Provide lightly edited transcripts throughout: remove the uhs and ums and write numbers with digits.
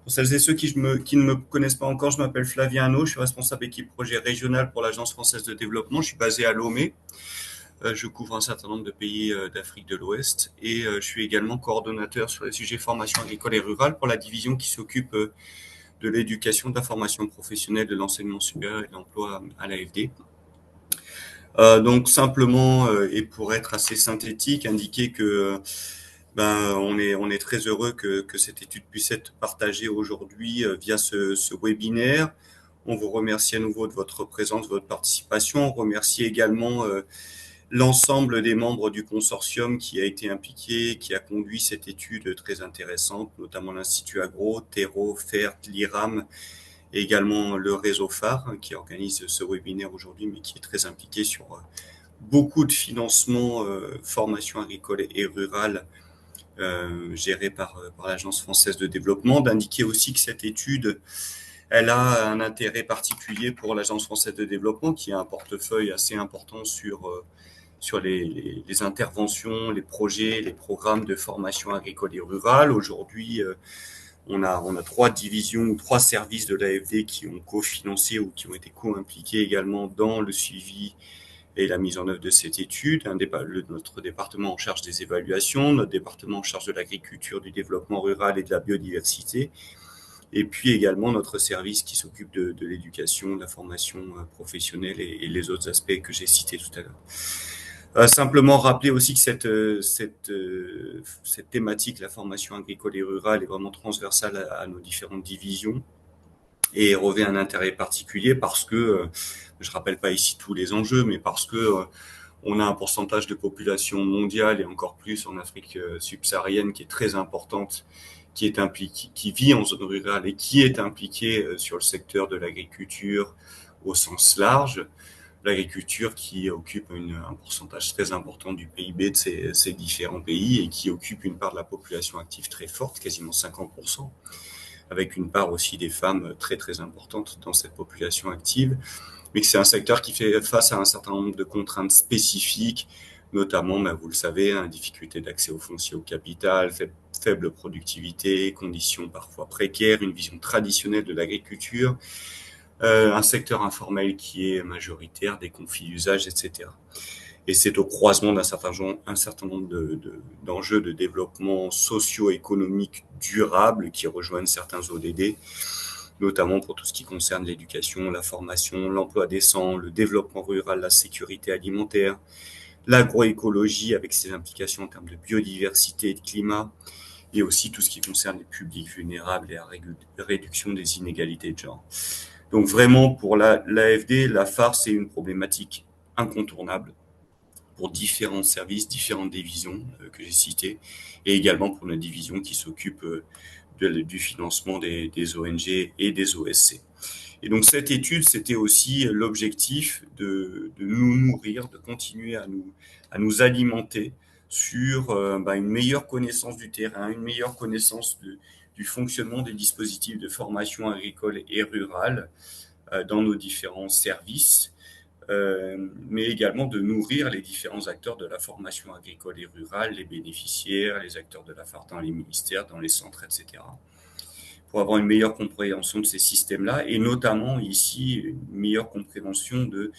Pour celles et ceux qui ne me connaissent pas encore, je m'appelle Flavien Hanot, je suis responsable équipe projet régional pour l'Agence française de développement. Je suis basé à Lomé. Je couvre un certain nombre de pays d'Afrique de l'Ouest et je suis également coordonnateur sur les sujets formation agricole et rurale pour la division qui s'occupe de l'éducation, de la formation professionnelle, de l'enseignement supérieur et de l'emploi à l'AFD. Donc simplement, et pour être assez synthétique, indiquer que on est très heureux que cette étude puisse être partagée aujourd'hui via ce webinaire. On vous remercie à nouveau de votre présence, de votre participation. On remercie également l'ensemble des membres du consortium qui a été impliqué, qui a conduit cette étude très intéressante, notamment l'Institut Agro, Terreau, FERT, l'IRAM, et également le réseau phare qui organise ce webinaire aujourd'hui, mais qui est très impliqué sur beaucoup de financements, formation agricole et rurale gérée par l'Agence française de développement, d'indiquer aussi que cette étude, elle a un intérêt particulier pour l'Agence française de développement, qui a un portefeuille assez important sur les interventions, les projets, les programmes de formation agricole et rurale. Aujourd'hui, on a trois divisions ou trois services de l'AFD qui ont cofinancé ou qui ont été co-impliqués également dans le suivi et la mise en œuvre de cette étude. Notre département en charge des évaluations, notre département en charge de l'agriculture, du développement rural et de la biodiversité, et puis également notre service qui s'occupe de l'éducation, de la formation professionnelle et les autres aspects que j'ai cités tout à l'heure. Simplement rappeler aussi que cette thématique, la formation agricole et rurale, est vraiment transversale à nos différentes divisions et revêt un intérêt particulier parce que, je rappelle pas ici tous les enjeux, mais parce que on a un pourcentage de population mondiale et encore plus en Afrique subsaharienne qui est très importante, qui est impliquée, qui vit en zone rurale et qui est impliquée sur le secteur de l'agriculture au sens large. L'agriculture qui occupe un pourcentage très important du PIB de ces différents pays et qui occupe une part de la population active très forte, quasiment 50%, avec une part aussi des femmes très très importante dans cette population active, mais que c'est un secteur qui fait face à un certain nombre de contraintes spécifiques, notamment, vous le savez, une difficulté d'accès au foncier, au capital, faible productivité, conditions parfois précaires, une vision traditionnelle de l'agriculture, un secteur informel qui est majoritaire, des conflits d'usage, etc. Et c'est au croisement d'un certain nombre d'enjeux de développement socio-économique durable qui rejoignent certains ODD, notamment pour tout ce qui concerne l'éducation, la formation, l'emploi décent, le développement rural, la sécurité alimentaire, l'agroécologie avec ses implications en termes de biodiversité et de climat, et aussi tout ce qui concerne les publics vulnérables et la réduction des inégalités de genre. Donc vraiment, pour l'AFD, la phare, c'est une problématique incontournable pour différents services, différentes divisions que j'ai citées, et également pour notre division qui s'occupe du financement des ONG et des OSC. Et donc cette étude, c'était aussi l'objectif de nous nourrir, de continuer à nous alimenter sur une meilleure connaissance du terrain, une meilleure connaissance du fonctionnement des dispositifs de formation agricole et rurale dans nos différents services, mais également de nourrir les différents acteurs de la formation agricole et rurale, les bénéficiaires, les acteurs de la phare dans les ministères, dans les centres, etc., pour avoir une meilleure compréhension de ces systèmes-là, et notamment ici une meilleure compréhension de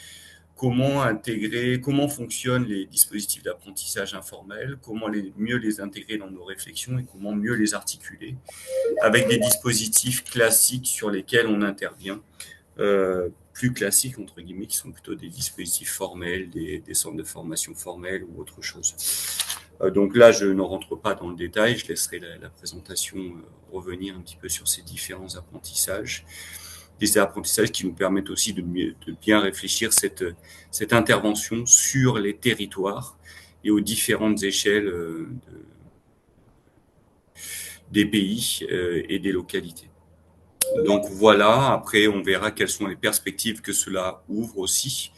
comment intégrer, comment fonctionnent les dispositifs d'apprentissage informel, comment mieux les intégrer dans nos réflexions et comment mieux les articuler avec des dispositifs classiques sur lesquels on intervient, plus classiques, entre guillemets, qui sont plutôt des dispositifs formels, des centres de formation formels ou autre chose. Donc là, je ne rentre pas dans le détail, je laisserai la présentation revenir un petit peu sur ces différents apprentissages. Des apprentissages qui nous permettent aussi de bien réfléchir cette intervention sur les territoires et aux différentes échelles des pays et des localités. Donc voilà, après on verra quelles sont les perspectives que cela ouvre aussi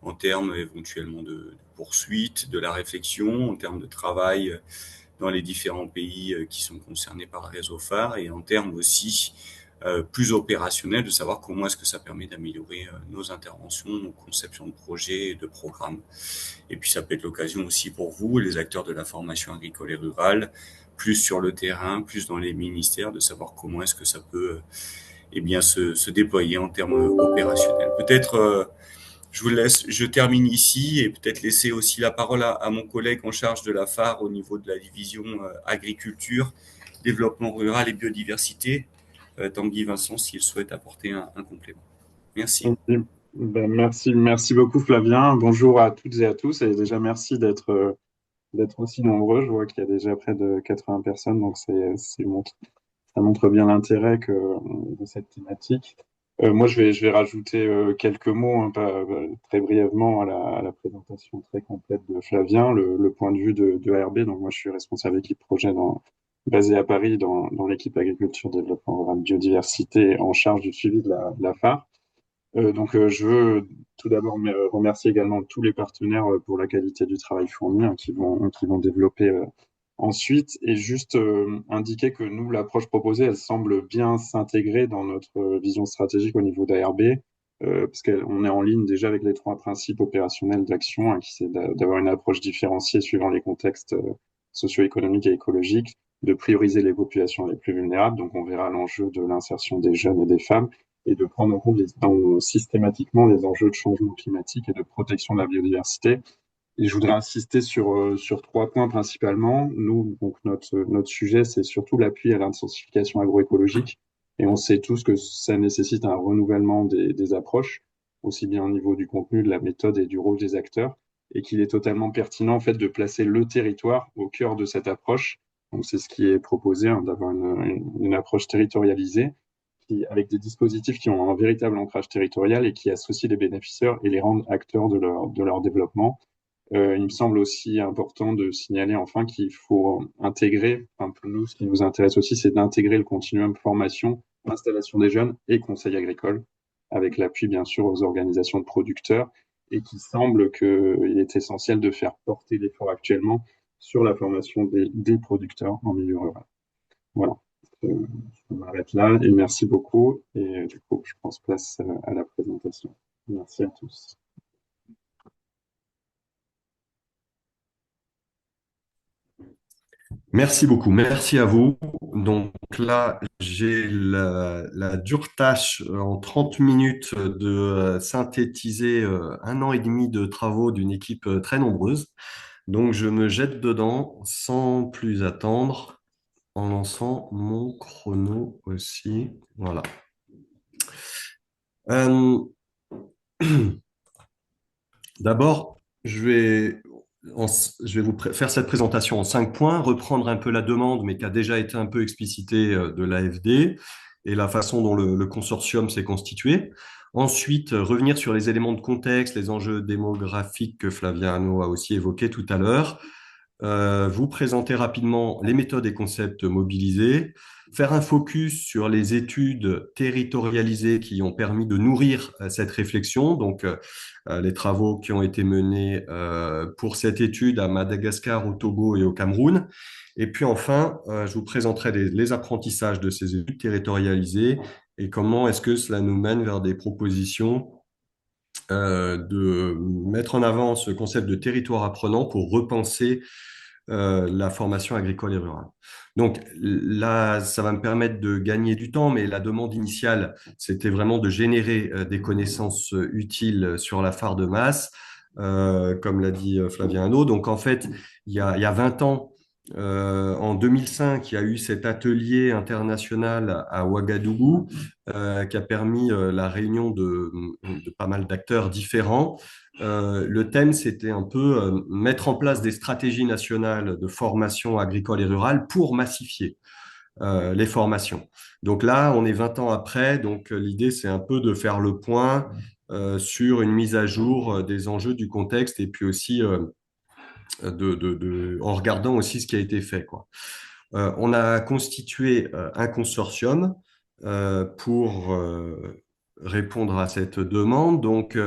en termes éventuellement de poursuite de la réflexion, en termes de travail dans les différents pays qui sont concernés par le réseau phare et en termes aussi plus opérationnel, de savoir comment est-ce que ça permet d'améliorer nos interventions, nos conceptions de projets et de programmes. Et puis ça peut être l'occasion aussi pour vous, les acteurs de la formation agricole et rurale, plus sur le terrain, plus dans les ministères, de savoir comment est-ce que ça peut se déployer en termes opérationnels. Peut-être je termine ici et peut-être laisser aussi la parole à mon collègue en charge de la phare au niveau de la division agriculture, développement rural et biodiversité, Tanguy Vincent, s'il souhaite apporter un complément. Merci. Ok. Merci beaucoup Flavien. Bonjour à toutes et à tous. Et déjà, merci d'être aussi nombreux. Je vois qu'il y a déjà près de 80 personnes, donc ça montre bien l'intérêt de cette thématique. Moi, je vais rajouter quelques mots, hein, très brièvement à la présentation très complète de Flavien, le point de vue de ARB. Donc, moi, je suis responsable équipe projet basé à Paris dans l'équipe agriculture, développement rural, biodiversité, en charge du suivi de la phare. Je veux tout d'abord remercier également tous les partenaires pour la qualité du travail fourni, hein, qui vont développer ensuite, et juste indiquer que nous, l'approche proposée, elle semble bien s'intégrer dans notre vision stratégique au niveau d'ARB, parce qu'on est en ligne déjà avec les trois principes opérationnels d'action, hein, qui c'est d'avoir une approche différenciée suivant les contextes socio-économiques et écologiques, de prioriser les populations les plus vulnérables, donc on verra l'enjeu de l'insertion des jeunes et des femmes, et de prendre en compte systématiquement les enjeux de changement climatique et de protection de la biodiversité. Et je voudrais insister sur trois points principalement. Nous, donc notre sujet, c'est surtout l'appui à l'intensification agroécologique. Et on sait tous que ça nécessite un renouvellement des approches, aussi bien au niveau du contenu, de la méthode et du rôle des acteurs, et qu'il est totalement pertinent en fait de placer le territoire au cœur de cette approche. Donc c'est ce qui est proposé, hein, d'avoir une approche territorialisée avec des dispositifs qui ont un véritable ancrage territorial et qui associent les bénéficiaires et les rendent acteurs de leur développement. Il me semble aussi important de signaler enfin qu'il faut intégrer, enfin pour nous, ce qui nous intéresse aussi, c'est d'intégrer le continuum formation, installation des jeunes et conseil agricole, avec l'appui bien sûr aux organisations de producteurs, et qui semble qu'il est essentiel de faire porter l'effort actuellement sur la formation des producteurs en milieu rural. Voilà. Je m'arrête là et merci beaucoup. Et du coup, je pense place à la présentation. Merci à tous. Merci beaucoup, merci à vous. Donc là, j'ai la dure tâche en 30 minutes de synthétiser 1 an et demi de travaux d'une équipe très nombreuse. Donc je me jette dedans sans plus attendre en lançant mon chrono aussi. Voilà. Euh, D'abord, je vais vous faire cette présentation en 5 points, reprendre un peu la demande, mais qui a déjà été un peu explicitée de l'AFD et la façon dont le consortium s'est constitué. Ensuite, revenir sur les éléments de contexte, les enjeux démographiques que Flavien Arnaud a aussi évoqués tout à l'heure. Vous présenter rapidement les méthodes et concepts mobilisés, faire un focus sur les études territorialisées qui ont permis de nourrir cette réflexion, donc les travaux qui ont été menés pour cette étude à Madagascar, au Togo et au Cameroun. Et puis enfin, je vous présenterai les apprentissages de ces études territorialisées et comment est-ce que cela nous mène vers des propositions de mettre en avant ce concept de territoire apprenant pour repenser la formation agricole et rurale. Donc là, ça va me permettre de gagner du temps, mais la demande initiale, c'était vraiment de générer des connaissances utiles sur la phare de masse, comme l'a dit Flavien Hanot. Donc en fait, il y a 20 ans, en 2005, il y a eu cet atelier international à Ouagadougou qui a permis la réunion de pas mal d'acteurs différents. Le thème, c'était un peu mettre en place des stratégies nationales de formation agricole et rurale pour massifier les formations. Donc là, on est 20 ans après, donc l'idée, c'est un peu de faire le point sur une mise à jour des enjeux du contexte et puis aussi en regardant aussi ce qui a été fait, quoi. On a constitué un consortium pour répondre à cette demande. Donc,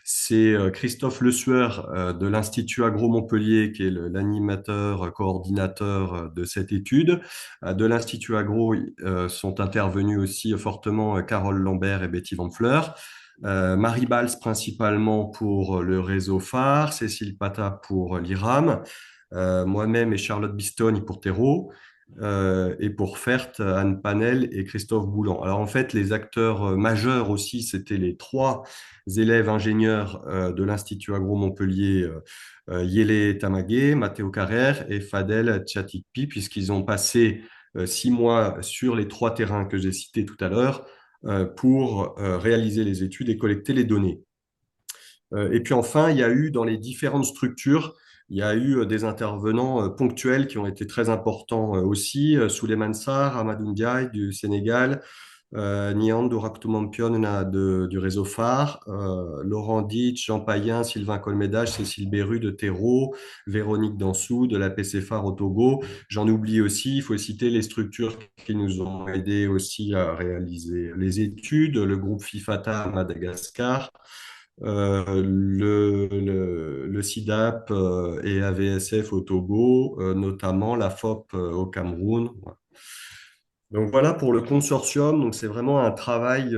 c'est Christophe Le Sueur de l'Institut Agro Montpellier qui est l'animateur, coordinateur de cette étude. De l'Institut Agro sont intervenus aussi fortement Carole Lambert et Betty Van Fleur. Marie Bals principalement pour le réseau phare, Cécile Pata pour l'IRAM, moi-même et Charlotte Bistoni pour Terreau, et pour FERT, Anne Panel et Christophe Boulan. Alors en fait, les acteurs majeurs aussi, c'était les trois élèves ingénieurs de l'Institut Agro Montpellier, Yele Tamagué, Matteo Carrère et Fadel Tchatikpi, puisqu'ils ont passé 6 mois sur les trois terrains que j'ai cités tout à l'heure pour réaliser les études et collecter les données. Et puis enfin, il y a eu dans les différentes structures, il y a eu des intervenants ponctuels qui ont été très importants aussi. Souleymane Sarr, Amadou Ndiaye du Sénégal, Nian Dourakoutoumampion du réseau phare, Laurent Ditch, Jean Payen, Sylvain Colmédage, Cécile Berru de Terreau, Véronique Dansou de la PC phare au Togo. J'en oublie aussi, il faut citer les structures qui nous ont aidés aussi à réaliser les études, le groupe FIFATA à Madagascar, le SIDAP et AVSF au Togo, notamment la FOP au Cameroun. Voilà. Donc voilà pour le consortium. Donc c'est vraiment un travail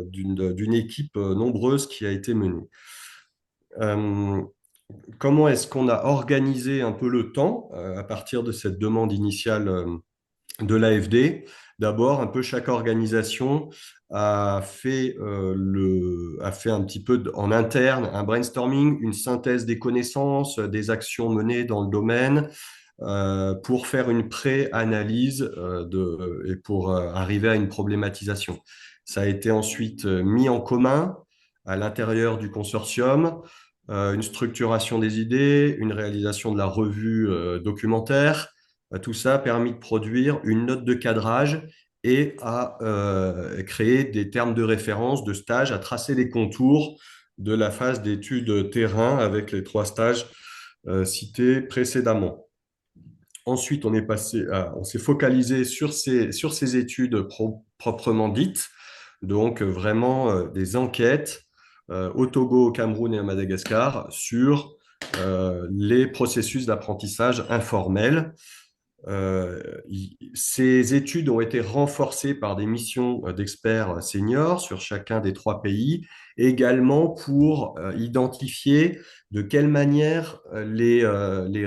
d'une équipe nombreuse qui a été menée. Euh, Comment est-ce qu'on a organisé un peu le temps à partir de cette demande initiale de l'AFD? D'abord, un peu chaque organisation a fait un petit peu en interne un brainstorming, une synthèse des connaissances, des actions menées dans le domaine pour faire une pré-analyse et pour arriver à une problématisation. Ça a été ensuite mis en commun à l'intérieur du consortium, une structuration des idées, une réalisation de la revue documentaire. Tout ça a permis de produire une note de cadrage et à créer des termes de référence, de stage, à tracer les contours de la phase d'études terrain avec les 3 stages cités précédemment. Ensuite, on s'est focalisé sur ces études proprement dites, donc vraiment des enquêtes au Togo, au Cameroun et à Madagascar sur les processus d'apprentissage informel. Ces études ont été renforcées par des missions d'experts seniors sur chacun des 3 pays, également pour identifier de quelle manière les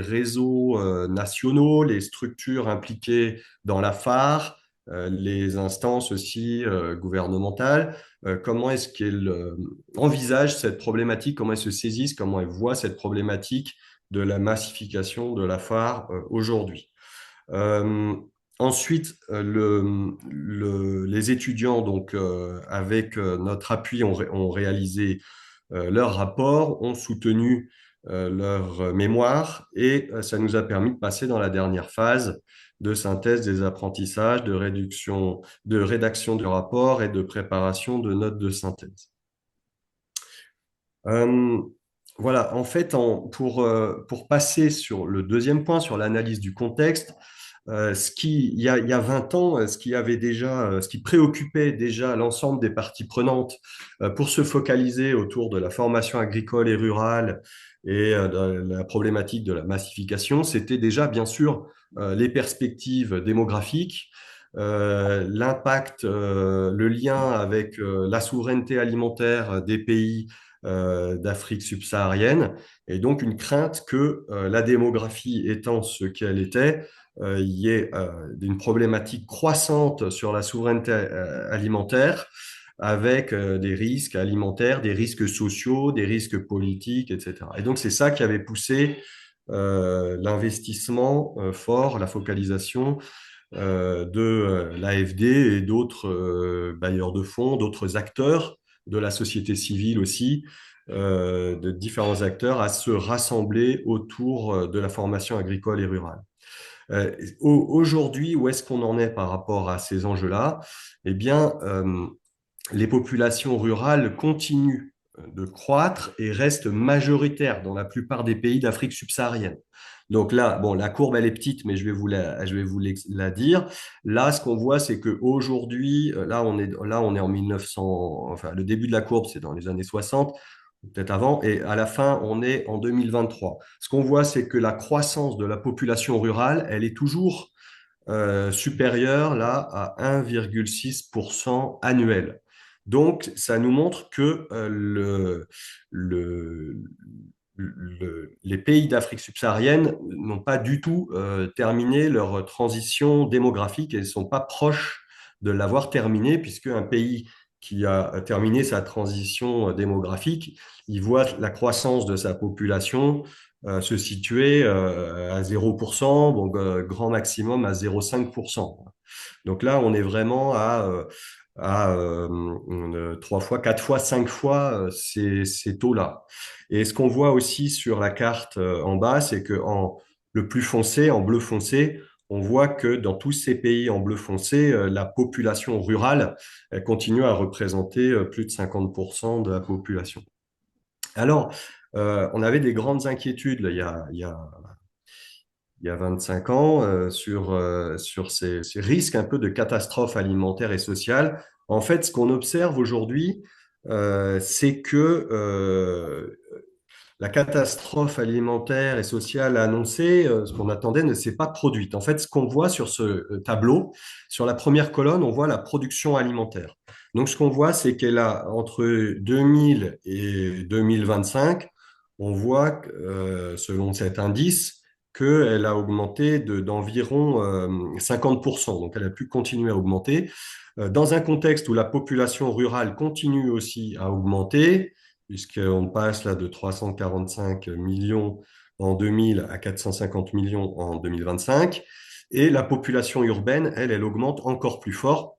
réseaux nationaux, les structures impliquées dans la phare, les instances aussi gouvernementales, comment est-ce qu'elles envisagent cette problématique, comment elles se saisissent, comment elles voient cette problématique de la massification de la phare aujourd'hui. Euh, Ensuite, les étudiants, donc, avec notre appui, ont réalisé leur rapport, ont soutenu leur mémoire et ça nous a permis de passer dans la dernière phase de synthèse des apprentissages, de rédaction du rapport et de préparation de notes de synthèse. Euh, voilà, en fait, pour passer sur le deuxième point, sur l'analyse du contexte, il y a 20 ans, ce qui préoccupait déjà l'ensemble des parties prenantes pour se focaliser autour de la formation agricole et rurale et de la problématique de la massification, c'était déjà bien sûr les perspectives démographiques, l'impact, le lien avec la souveraineté alimentaire des pays d'Afrique subsaharienne, et donc une crainte que la démographie étant ce qu'elle était, il y ait une problématique croissante sur la souveraineté alimentaire avec des risques alimentaires, des risques sociaux, des risques politiques, etc. Et donc, c'est ça qui avait poussé l'investissement fort, la focalisation de l'AFD et d'autres bailleurs de fonds, d'autres acteurs de la société civile aussi, de différents acteurs à se rassembler autour de la formation agricole et rurale. Aujourd'hui, où est-ce qu'on en est par rapport à ces enjeux-là? Eh bien, les populations rurales continuent de croître et reste majoritaire dans la plupart des pays d'Afrique subsaharienne. Donc là, bon, la courbe, elle est petite, mais je vais vous la dire. Là, ce qu'on voit, c'est qu'aujourd'hui, là, on est en 1900, enfin, le début de la courbe, c'est dans les années 60, peut-être avant, et à la fin, on est en 2023. Ce qu'on voit, c'est que la croissance de la population rurale, elle est toujours supérieure là à 1,6% annuel. Donc, ça nous montre que le, les pays d'Afrique subsaharienne n'ont pas du tout terminé leur transition démographique et ne sont pas proches de l'avoir terminée, puisque un pays qui a terminé sa transition démographique, il voit la croissance de sa population se situer à 0%, donc grand maximum à 0,5%. Donc là, on est vraiment à 3 fois, 4 fois, 5 fois ces taux-là. Et ce qu'on voit aussi sur la carte en bas, c'est que le plus foncé, en bleu foncé, on voit que dans tous ces pays en bleu foncé, la population rurale elle continue à représenter plus de 50% de la population. Alors, on avait des grandes inquiétudes là, il y a 25 ans sur ces risques un peu de catastrophe alimentaire et sociale. En fait, ce qu'on observe aujourd'hui, c'est que la catastrophe alimentaire et sociale annoncée, ce qu'on attendait, ne s'est pas produite. En fait, ce qu'on voit sur ce tableau, sur la première colonne, on voit la production alimentaire. Donc, ce qu'on voit, c'est qu'elle a entre 2000 et 2025, on voit, selon cet indice, qu'elle a augmenté d'environ 50%. Donc, elle a pu continuer à augmenter. Dans un contexte où la population rurale continue aussi à augmenter, puisqu'on passe là de 345 millions en 2000 à 450 millions en 2025. Et la population urbaine, elle augmente encore plus fort,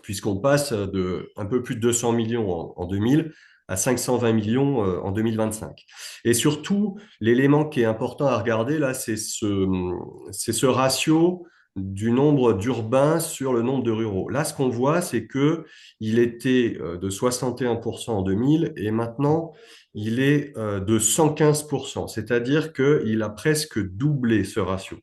puisqu'on passe de un peu plus de 200 millions en 2000 à 520 millions en 2025. Et surtout, l'élément qui est important à regarder là, c'est ce ratio du nombre d'urbains sur le nombre de ruraux. Là, ce qu'on voit, c'est que il était de 61% en 2000 et maintenant, il est de 115%. C'est-à-dire qu'il a presque doublé ce ratio.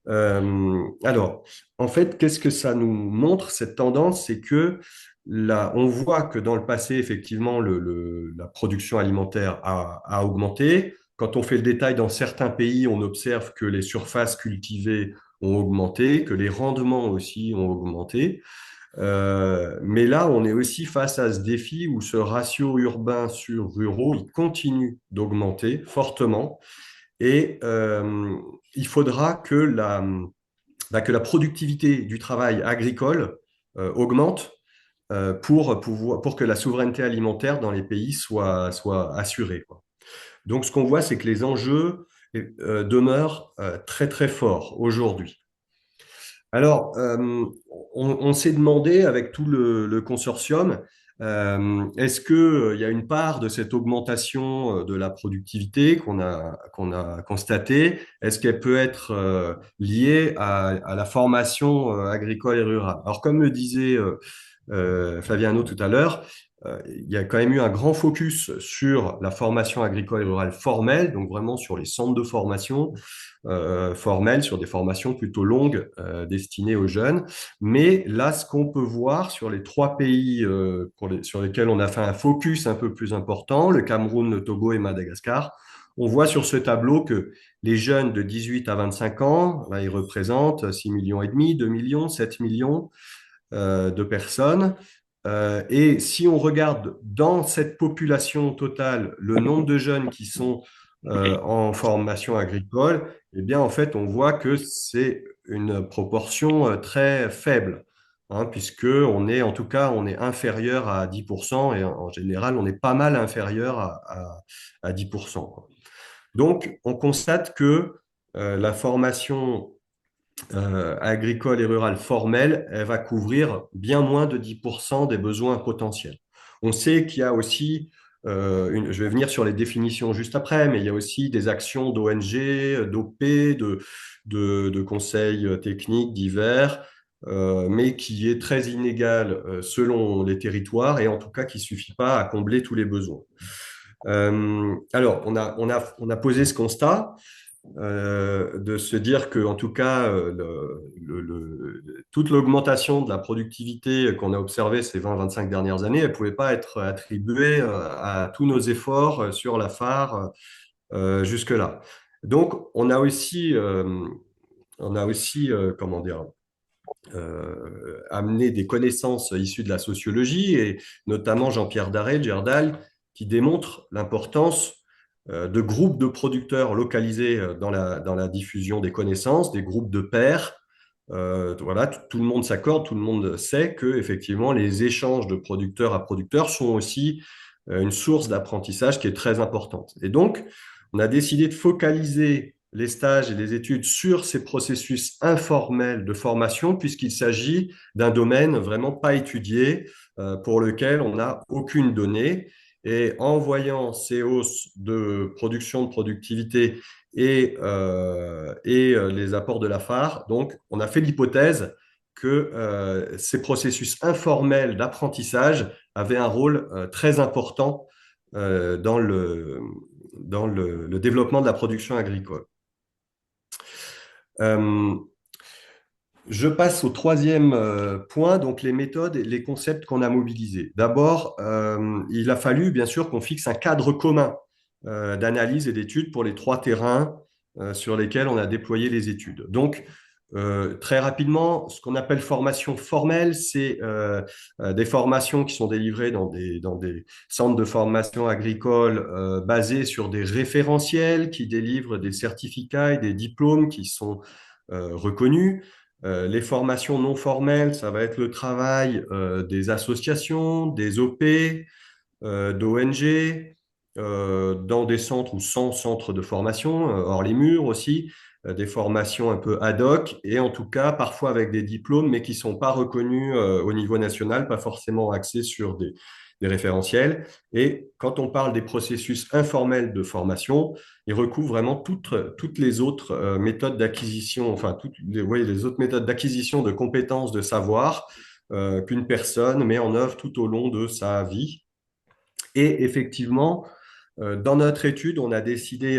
Alors, en fait, qu'est-ce que ça nous montre, cette tendance? C'est que là, on voit que dans le passé, effectivement, la production alimentaire a augmenté. Quand on fait le détail dans certains pays, on observe que les surfaces cultivées ont augmenté, que les rendements aussi ont augmenté. Mais là, on est aussi face à ce défi où ce ratio urbain sur ruraux, il continue d'augmenter fortement. Et il faudra que la productivité du travail agricole augmente pour que la souveraineté alimentaire dans les pays soit assurée, quoi. Donc, ce qu'on voit, c'est que les enjeux demeurent très, très forts aujourd'hui. Alors, on s'est demandé avec tout le consortium, est-ce qu'il y a une part de cette augmentation de la productivité qu'on a constatée, est-ce qu'elle peut être liée à la formation agricole et rurale? Alors, comme le disait Flaviano tout à l'heure, il y a quand même eu un grand focus sur la formation agricole et rurale formelle, donc vraiment sur les centres de formation formelles, sur des formations plutôt longues destinées aux jeunes. Mais là, ce qu'on peut voir sur les 3 pays sur lesquels on a fait un focus un peu plus important, le Cameroun, le Togo et Madagascar, on voit sur ce tableau que les jeunes de 18 à 25 ans, là, ils représentent 6 millions et demi, 2 millions, 7 millions de personnes. Et si on regarde dans cette population totale le nombre de jeunes qui sont en formation agricole, eh bien, en fait, on voit que c'est une proportion très faible, hein, puisque en tout cas, on est inférieur à 10% et en général, on est pas mal inférieur à 10%, quoi. Donc, on constate que la formation agricole et rurale formelle, elle va couvrir bien moins de 10% des besoins potentiels. On sait qu'il y a aussi, je vais venir sur les définitions juste après, mais il y a aussi des actions d'ONG, d'OP, de conseils techniques divers mais qui est très inégale selon les territoires et en tout cas qui suffit pas à combler tous les besoins. Alors, on a posé ce constat de se dire que, en tout cas, toute l'augmentation de la productivité qu'on a observée ces 20-25 dernières années, elle pouvait pas être attribuée à tous nos efforts sur la phare jusque-là. Donc, on a aussi, comment dire, amené des connaissances issues de la sociologie et notamment Jean-Pierre Darret, Gerdal, qui démontre l'importance de groupes de producteurs localisés dans la diffusion des connaissances, des groupes de pairs. Voilà, tout le monde s'accorde, tout le monde sait que effectivement les échanges de producteurs à producteurs sont aussi une source d'apprentissage qui est très importante. Et donc, on a décidé de focaliser les stages et les études sur ces processus informels de formation, puisqu'il s'agit d'un domaine vraiment pas étudié, pour lequel on n'a aucune donnée. Et en voyant ces hausses de production, de productivité et les apports de la phare, donc on a fait l'hypothèse que ces processus informels d'apprentissage avaient un rôle très important dans le développement de la production agricole. Je passe au troisième point, donc les méthodes et les concepts qu'on a mobilisés. D'abord, il a fallu bien sûr qu'on fixe un cadre commun d'analyse et d'études pour les 3 terrains sur lesquels on a déployé les études. Donc, très rapidement, ce qu'on appelle formation formelle, c'est des formations qui sont délivrées dans des centres de formation agricole basés sur des référentiels qui délivrent des certificats et des diplômes qui sont reconnus. Les formations non formelles, ça va être le travail des associations, des OP, d'ONG, dans des centres ou sans centres de formation, hors les murs aussi, des formations un peu ad hoc et en tout cas parfois avec des diplômes mais qui sont pas reconnus au niveau national, pas forcément axés sur des référentiels. Et quand on parle des processus informels de formation, ils recouvrent vraiment toutes les autres méthodes d'acquisition, enfin les autres méthodes d'acquisition de compétences, de savoir qu'une personne met en œuvre tout au long de sa vie. Et effectivement, dans notre étude, on a décidé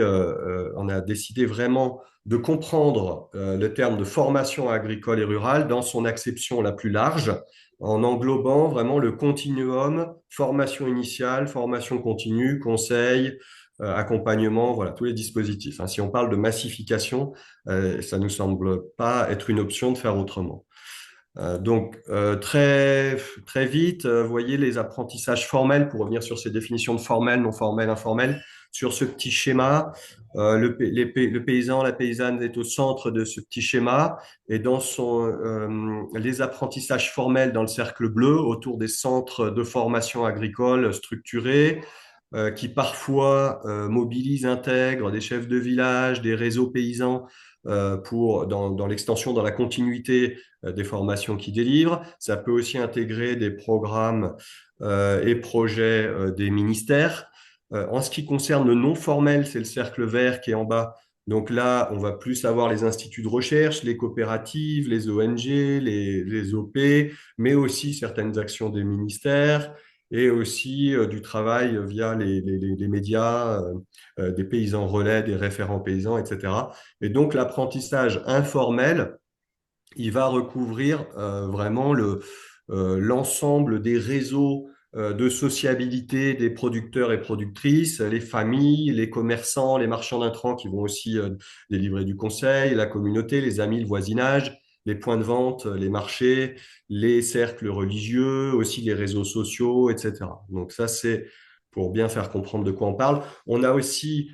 vraiment de comprendre le terme de formation agricole et rurale dans son acception la plus large, en englobant vraiment le continuum, formation initiale, formation continue, conseil, accompagnement, voilà, tous les dispositifs. Si on parle de massification, ça nous semble pas être une option de faire autrement. Donc, très, très vite, vous voyez les apprentissages formels, pour revenir sur ces définitions de formel, non formel, informel, sur ce petit schéma. Le paysan, la paysanne est au centre de ce petit schéma et les apprentissages formels dans le cercle bleu autour des centres de formation agricole structurés qui parfois mobilisent, intègrent des chefs de village, des réseaux paysans dans l'extension, dans la continuité des formations qu'ils délivrent. Ça peut aussi intégrer des programmes et projets des ministères. En ce qui concerne le non formel, c'est le cercle vert qui est en bas. Donc là, on va plus avoir les instituts de recherche, les coopératives, les ONG, les OP, mais aussi certaines actions des ministères et aussi du travail via les médias, des paysans relais, des référents paysans, etc. Et donc l'apprentissage informel, il va recouvrir vraiment l'ensemble des réseaux de sociabilité des producteurs et productrices, les familles, les commerçants, les marchands d'intrants qui vont aussi délivrer du conseil, la communauté, les amis, le voisinage, les points de vente, les marchés, les cercles religieux, aussi les réseaux sociaux, etc. Donc ça, c'est pour bien faire comprendre de quoi on parle. On a aussi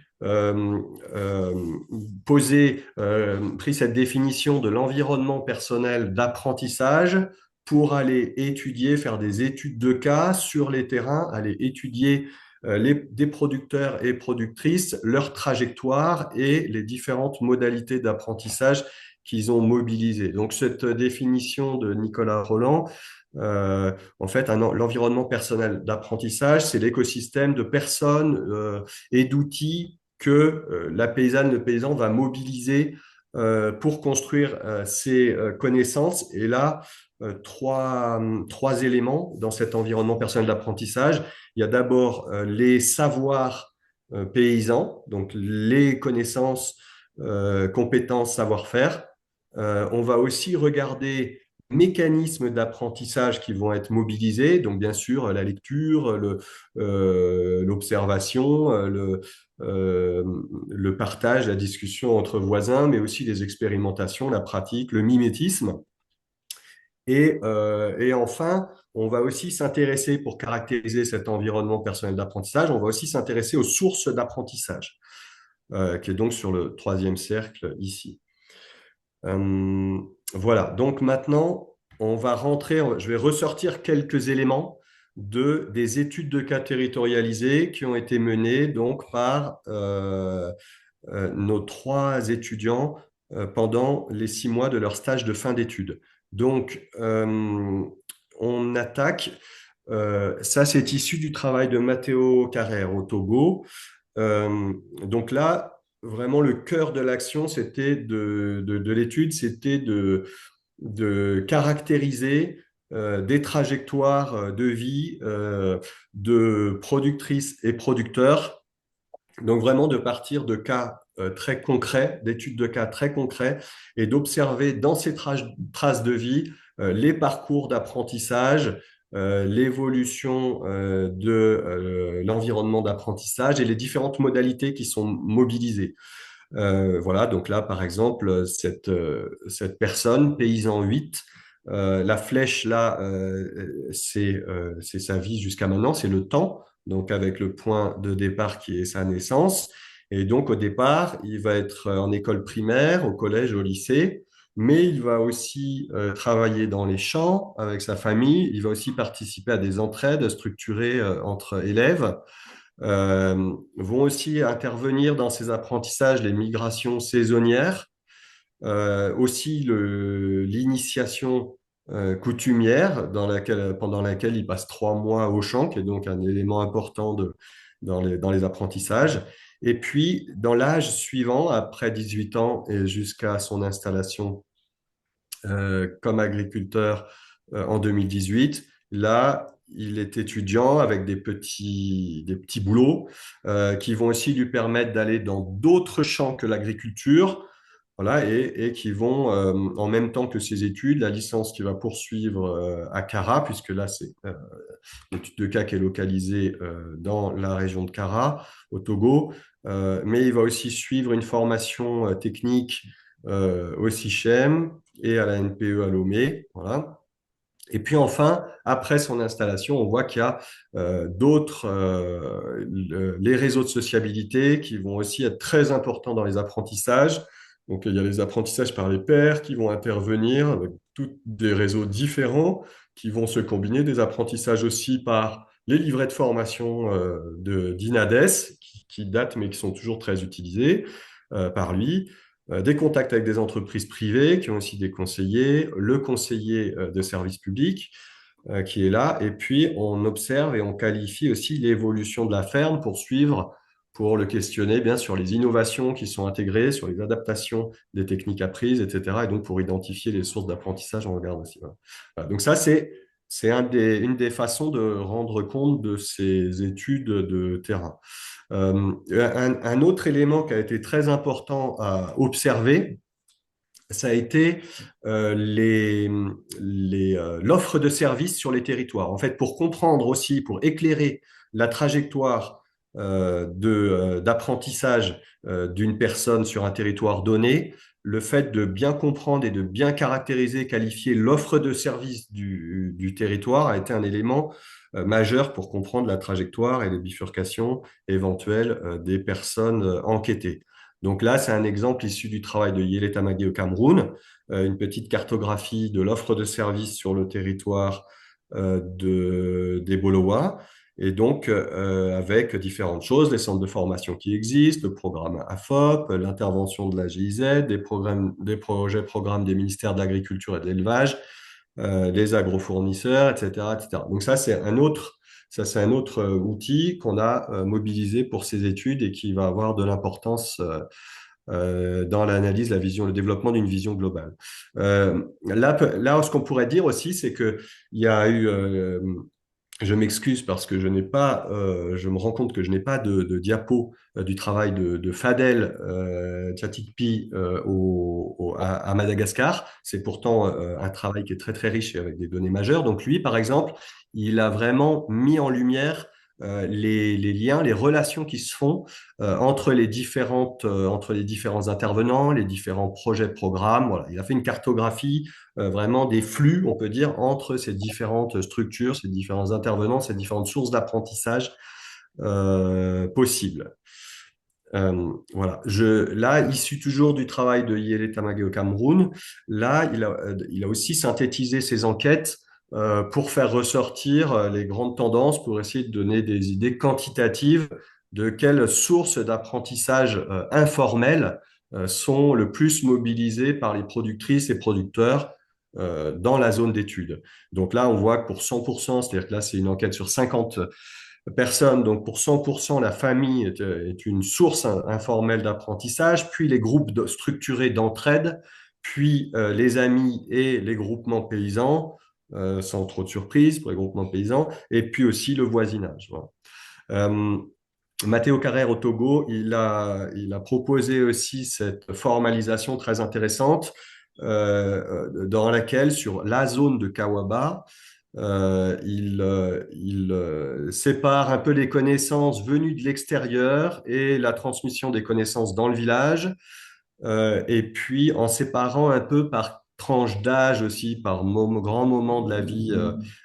pris cette définition de l'environnement personnel d'apprentissage pour aller étudier, faire des études de cas sur les terrains, aller étudier des producteurs et productrices, leur trajectoire et les différentes modalités d'apprentissage qu'ils ont mobilisées. Donc cette définition de Nicolas Roland, en fait, l'environnement personnel d'apprentissage, c'est l'écosystème de personnes et d'outils que la paysanne, le paysan va mobiliser pour construire ces connaissances. Et là, trois éléments dans cet environnement personnel d'apprentissage. Il y a d'abord les savoirs paysans, donc les connaissances, compétences, savoir-faire. On va aussi regarder mécanismes d'apprentissage qui vont être mobilisés, donc bien sûr la lecture, l'observation, euh, le partage, la discussion entre voisins, mais aussi les expérimentations, la pratique, le mimétisme. Et enfin, on va aussi s'intéresser, pour caractériser cet environnement personnel d'apprentissage, on va aussi s'intéresser aux sources d'apprentissage, qui est donc sur le troisième cercle ici. Euh, voilà, donc maintenant, on va rentrer, je vais ressortir quelques éléments des études de cas territorialisées qui ont été menées donc par nos trois étudiants pendant les 6 mois de leur stage de fin d'études. Donc, on attaque. Ça, c'est issu du travail de Matteo Carrère au Togo. Donc là, vraiment, le cœur de l'action, c'était de l'étude, c'était de caractériser des trajectoires de vie de productrices et producteurs, donc vraiment de partir de cas très concrets, d'études de cas très concrets, et d'observer dans ces traces de vie les parcours d'apprentissage, l'évolution de l'environnement d'apprentissage et les différentes modalités qui sont mobilisées. Voilà, donc là, par exemple, cette personne, paysan 8, la flèche là, c'est sa vie jusqu'à maintenant, c'est le temps, donc avec le point de départ qui est sa naissance. Et donc au départ, il va être en école primaire, au collège, au lycée, mais il va aussi travailler dans les champs avec sa famille, il va aussi participer à des entraides structurées entre élèves. Vont aussi intervenir dans ces apprentissages les migrations saisonnières, aussi l'initiation coutumière pendant laquelle il passe 3 mois au champ, qui est donc un élément important dans les apprentissages. Et puis, dans l'âge suivant, après 18 ans et jusqu'à son installation comme agriculteur en 2018. Là, il est étudiant avec des petits boulots qui vont aussi lui permettre d'aller dans d'autres champs que l'agriculture. Voilà, et qui vont, en même temps que ses études, la licence qu'il va poursuivre à Kara, puisque là, c'est l'étude de cas qui est localisée dans la région de Kara, au Togo. Mais il va aussi suivre une formation technique au SICHEM et à la NPE à Lomé. Voilà. Et puis enfin, après son installation, on voit qu'il y a les réseaux de sociabilité qui vont aussi être très importants dans les apprentissages. Donc, il y a les apprentissages par les pairs qui vont intervenir avec tous des réseaux différents qui vont se combiner, des apprentissages aussi par les livrets de formation d'INADES qui datent mais qui sont toujours très utilisés par lui. Des contacts avec des entreprises privées qui ont aussi des conseillers, le conseiller de service public qui est là, et puis on observe et on qualifie aussi l'évolution de la ferme pour le questionner bien sur les innovations qui sont intégrées, sur les adaptations des techniques apprises, etc. Et donc pour identifier les sources d'apprentissage, on regarde aussi. Voilà. Voilà. Donc ça, c'est une des façons de rendre compte de ces études de terrain. Un autre élément qui a été très important à observer, ça a été l'offre de services sur les territoires. En fait, pour comprendre aussi, pour éclairer la trajectoire d'apprentissage d'une personne sur un territoire donné, le fait de bien comprendre et de bien caractériser, qualifier l'offre de services du territoire a été un élément majeur pour comprendre la trajectoire et les bifurcations éventuelles des personnes enquêtées. Donc là, c'est un exemple issu du travail de Yele Tamagé au Cameroun, une petite cartographie de l'offre de services sur le territoire des Bolowa, et donc avec différentes choses, les centres de formation qui existent, le programme AFOP, l'intervention de la GIZ, programmes des ministères de l'Agriculture et de l'Élevage, les agrofournisseurs, etc., etc. Donc ça, c'est un autre outil qu'on a mobilisé pour ces études et qui va avoir de l'importance dans l'analyse, la vision, le développement d'une vision globale. Là, ce qu'on pourrait dire aussi, c'est que il y a eu je m'excuse parce que je me rends compte que je n'ai pas de diapo du travail de Fadel Tchatikpi à Madagascar. C'est pourtant un travail qui est très très riche et avec des données majeures. Donc lui, par exemple, il a vraiment mis en lumière les liens, les relations qui se font entre les différents intervenants, les différents projets, programmes. Voilà. Il a fait une cartographie vraiment des flux, on peut dire, entre ces différentes structures, ces différents intervenants, ces différentes sources d'apprentissage possibles. Voilà. Là, issu toujours du travail de Yele Tamage au Cameroun, là, il a aussi synthétisé ses enquêtes pour faire ressortir les grandes tendances, pour essayer de donner des idées quantitatives de quelles sources d'apprentissage informelles sont le plus mobilisées par les productrices et producteurs dans la zone d'étude. Donc là, on voit que pour 100%, c'est-à-dire que là, c'est une enquête sur 50 personnes, donc pour 100%, la famille est une source informelle d'apprentissage, puis les groupes structurés d'entraide, puis les amis et les groupements paysans, sans trop de surprise pour les groupements paysans, et puis aussi le voisinage. Voilà. Euh, Matteo Carrère au Togo, il a proposé aussi cette formalisation très intéressante dans laquelle, sur la zone de Kawaba, il sépare un peu les connaissances venues de l'extérieur et la transmission des connaissances dans le village, et puis en séparant un peu par tranche d'âge aussi, par grand moment de la vie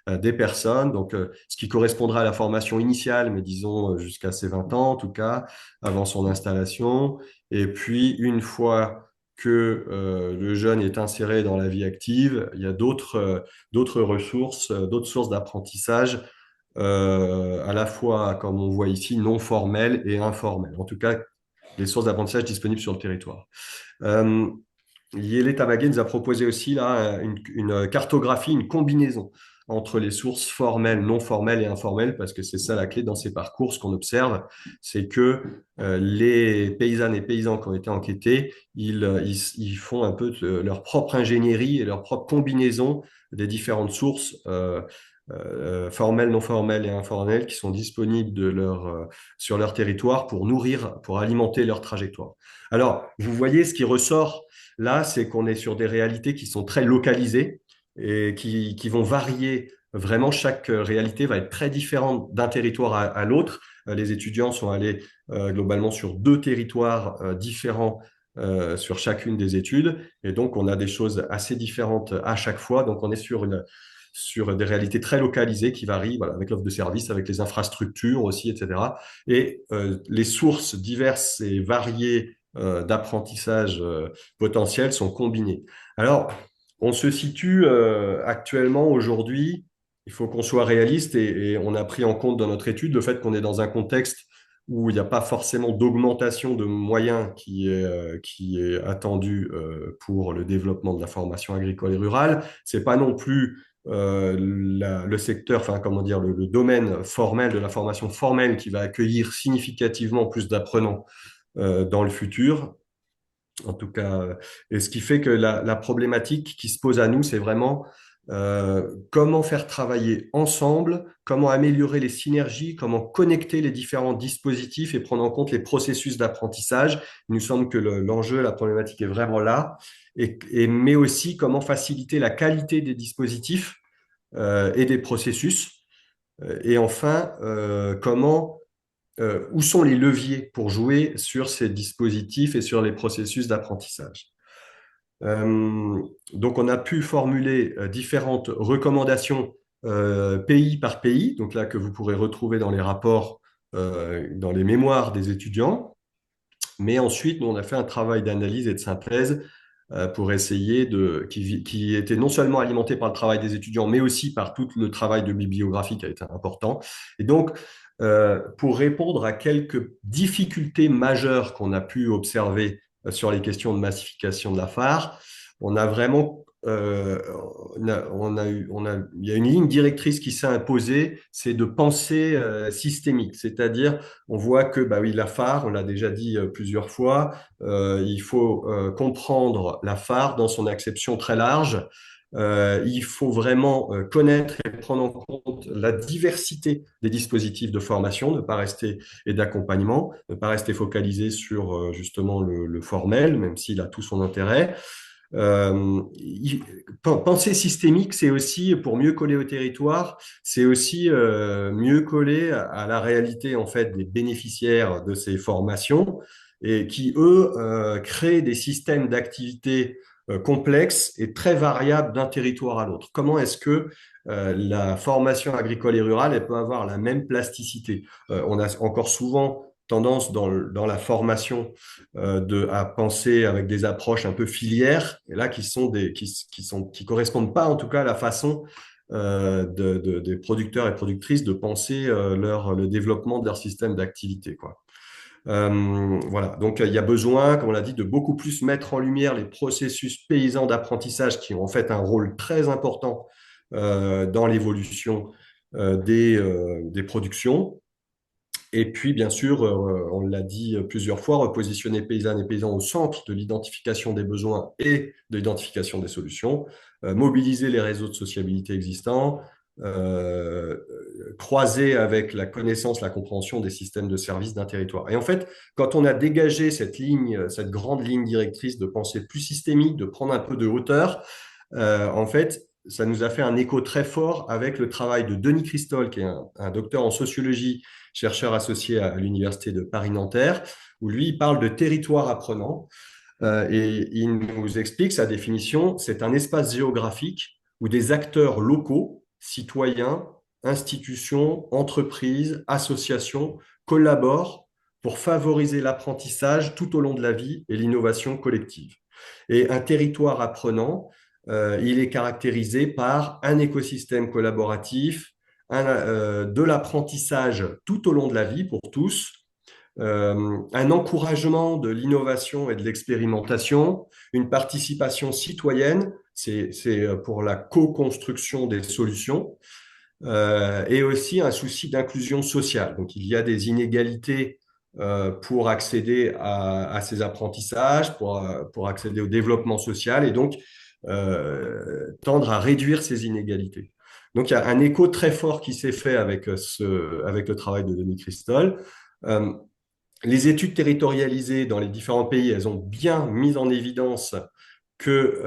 des personnes. Donc, ce qui correspondra à la formation initiale, mais disons jusqu'à ses 20 ans en tout cas, avant son installation. Et puis, une fois que le jeune est inséré dans la vie active, il y a d'autres ressources, d'autres sources d'apprentissage, à la fois, comme on voit ici, non formelles et informelles. En tout cas, des sources d'apprentissage disponibles sur le territoire. Euh, Yele Tamagé nous a proposé aussi là une cartographie, une combinaison entre les sources formelles, non formelles et informelles, parce que c'est ça la clé dans ces parcours. Ce qu'on observe, c'est que les paysannes et paysans qui ont été enquêtés, ils font un peu leur propre ingénierie et leur propre combinaison des différentes sources formelles, non formelles et informelles qui sont disponibles sur leur territoire pour nourrir, pour alimenter leur trajectoire. Alors, vous voyez, ce qui ressort là, c'est qu'on est sur des réalités qui sont très localisées et qui vont varier. Vraiment, chaque réalité va être très différente d'un territoire à l'autre. Les étudiants sont allés globalement sur 2 territoires différents sur chacune des études. Et donc, on a des choses assez différentes à chaque fois. Donc, on est sur des réalités très localisées qui varient, voilà, avec l'offre de services, avec les infrastructures aussi, etc. Et les sources diverses et variées d'apprentissage potentiel sont combinés. Alors, on se situe actuellement aujourd'hui, il faut qu'on soit réaliste et on a pris en compte dans notre étude le fait qu'on est dans un contexte où il n'y a pas forcément d'augmentation de moyens qui est attendu pour le développement de la formation agricole et rurale. C'est pas non plus le secteur, enfin comment dire, le domaine formel de la formation formelle qui va accueillir significativement plus d'apprenants dans le futur, en tout cas. Et ce qui fait que la problématique qui se pose à nous, c'est vraiment comment faire travailler ensemble, comment améliorer les synergies, comment connecter les différents dispositifs et prendre en compte les processus d'apprentissage. Il nous semble que l'enjeu, la problématique est vraiment là, mais aussi comment faciliter la qualité des dispositifs et des processus. Et enfin, où sont les leviers pour jouer sur ces dispositifs et sur les processus d'apprentissage. Donc, on a pu formuler différentes recommandations pays par pays, donc là que vous pourrez retrouver dans les rapports, dans les mémoires des étudiants. Mais ensuite, nous, on a fait un travail d'analyse et de synthèse pour essayer qui était non seulement alimenté par le travail des étudiants, mais aussi par tout le travail de bibliographie qui a été important. Et donc, pour répondre à quelques difficultés majeures qu'on a pu observer sur les questions de massification de la phare, on a vraiment euh, il y a une ligne directrice qui s'est imposée, c'est de pensée systémique. C'est-à-dire, on voit que, bah oui, la phare, on l'a déjà dit plusieurs fois, il faut comprendre la phare dans son acception très large. Il faut vraiment connaître et prendre en compte la diversité des dispositifs de formation, ne pas rester et d'accompagnement, ne pas rester focalisé sur justement le formel, même s'il a tout son intérêt. Penser systémique, c'est aussi pour mieux coller au territoire, c'est aussi mieux coller à la réalité en fait des bénéficiaires de ces formations et qui eux créent des systèmes d'activité complexes et très variables d'un territoire à l'autre. Comment est-ce que la formation agricole et rurale elle peut avoir la même plasticité? On a encore souvent tendance dans la formation à penser avec des approches un peu filières, et là qui correspondent pas en tout cas à la façon des producteurs et productrices de penser le développement de leur système d'activité, quoi. Voilà, donc il y a besoin, comme on l'a dit, de beaucoup plus mettre en lumière les processus paysans d'apprentissage qui ont en fait un rôle très important dans l'évolution des productions. Et puis, bien sûr, on l'a dit plusieurs fois, repositionner paysannes et paysans au centre de l'identification des besoins et de l'identification des solutions, mobiliser les réseaux de sociabilité existants, croiser avec la connaissance, la compréhension des systèmes de services d'un territoire. Et en fait, quand on a dégagé cette ligne, cette grande ligne directrice de pensée plus systémique, de prendre un peu de hauteur, en fait, ça nous a fait un écho très fort avec le travail de Denis Christol, qui est un docteur en sociologie, chercheur associé à l'Université de Paris-Nanterre, où lui, il parle de territoire apprenant. Et il nous explique sa définition, c'est un espace géographique où des acteurs locaux, citoyens, institutions, entreprises, associations, collaborent pour favoriser l'apprentissage tout au long de la vie et l'innovation collective. Et un territoire apprenant, il est caractérisé par un écosystème collaboratif, de l'apprentissage tout au long de la vie pour tous, un encouragement de l'innovation et de l'expérimentation, une participation citoyenne, c'est pour la co-construction des solutions, et aussi un souci d'inclusion sociale. Donc il y a des inégalités pour accéder à ces apprentissages, pour accéder au développement social, et donc tendre à réduire ces inégalités. Donc il y a un écho très fort qui s'est fait avec le travail de Denis Christol. Euh, les études territorialisées dans les différents pays, elles ont bien mis en évidence que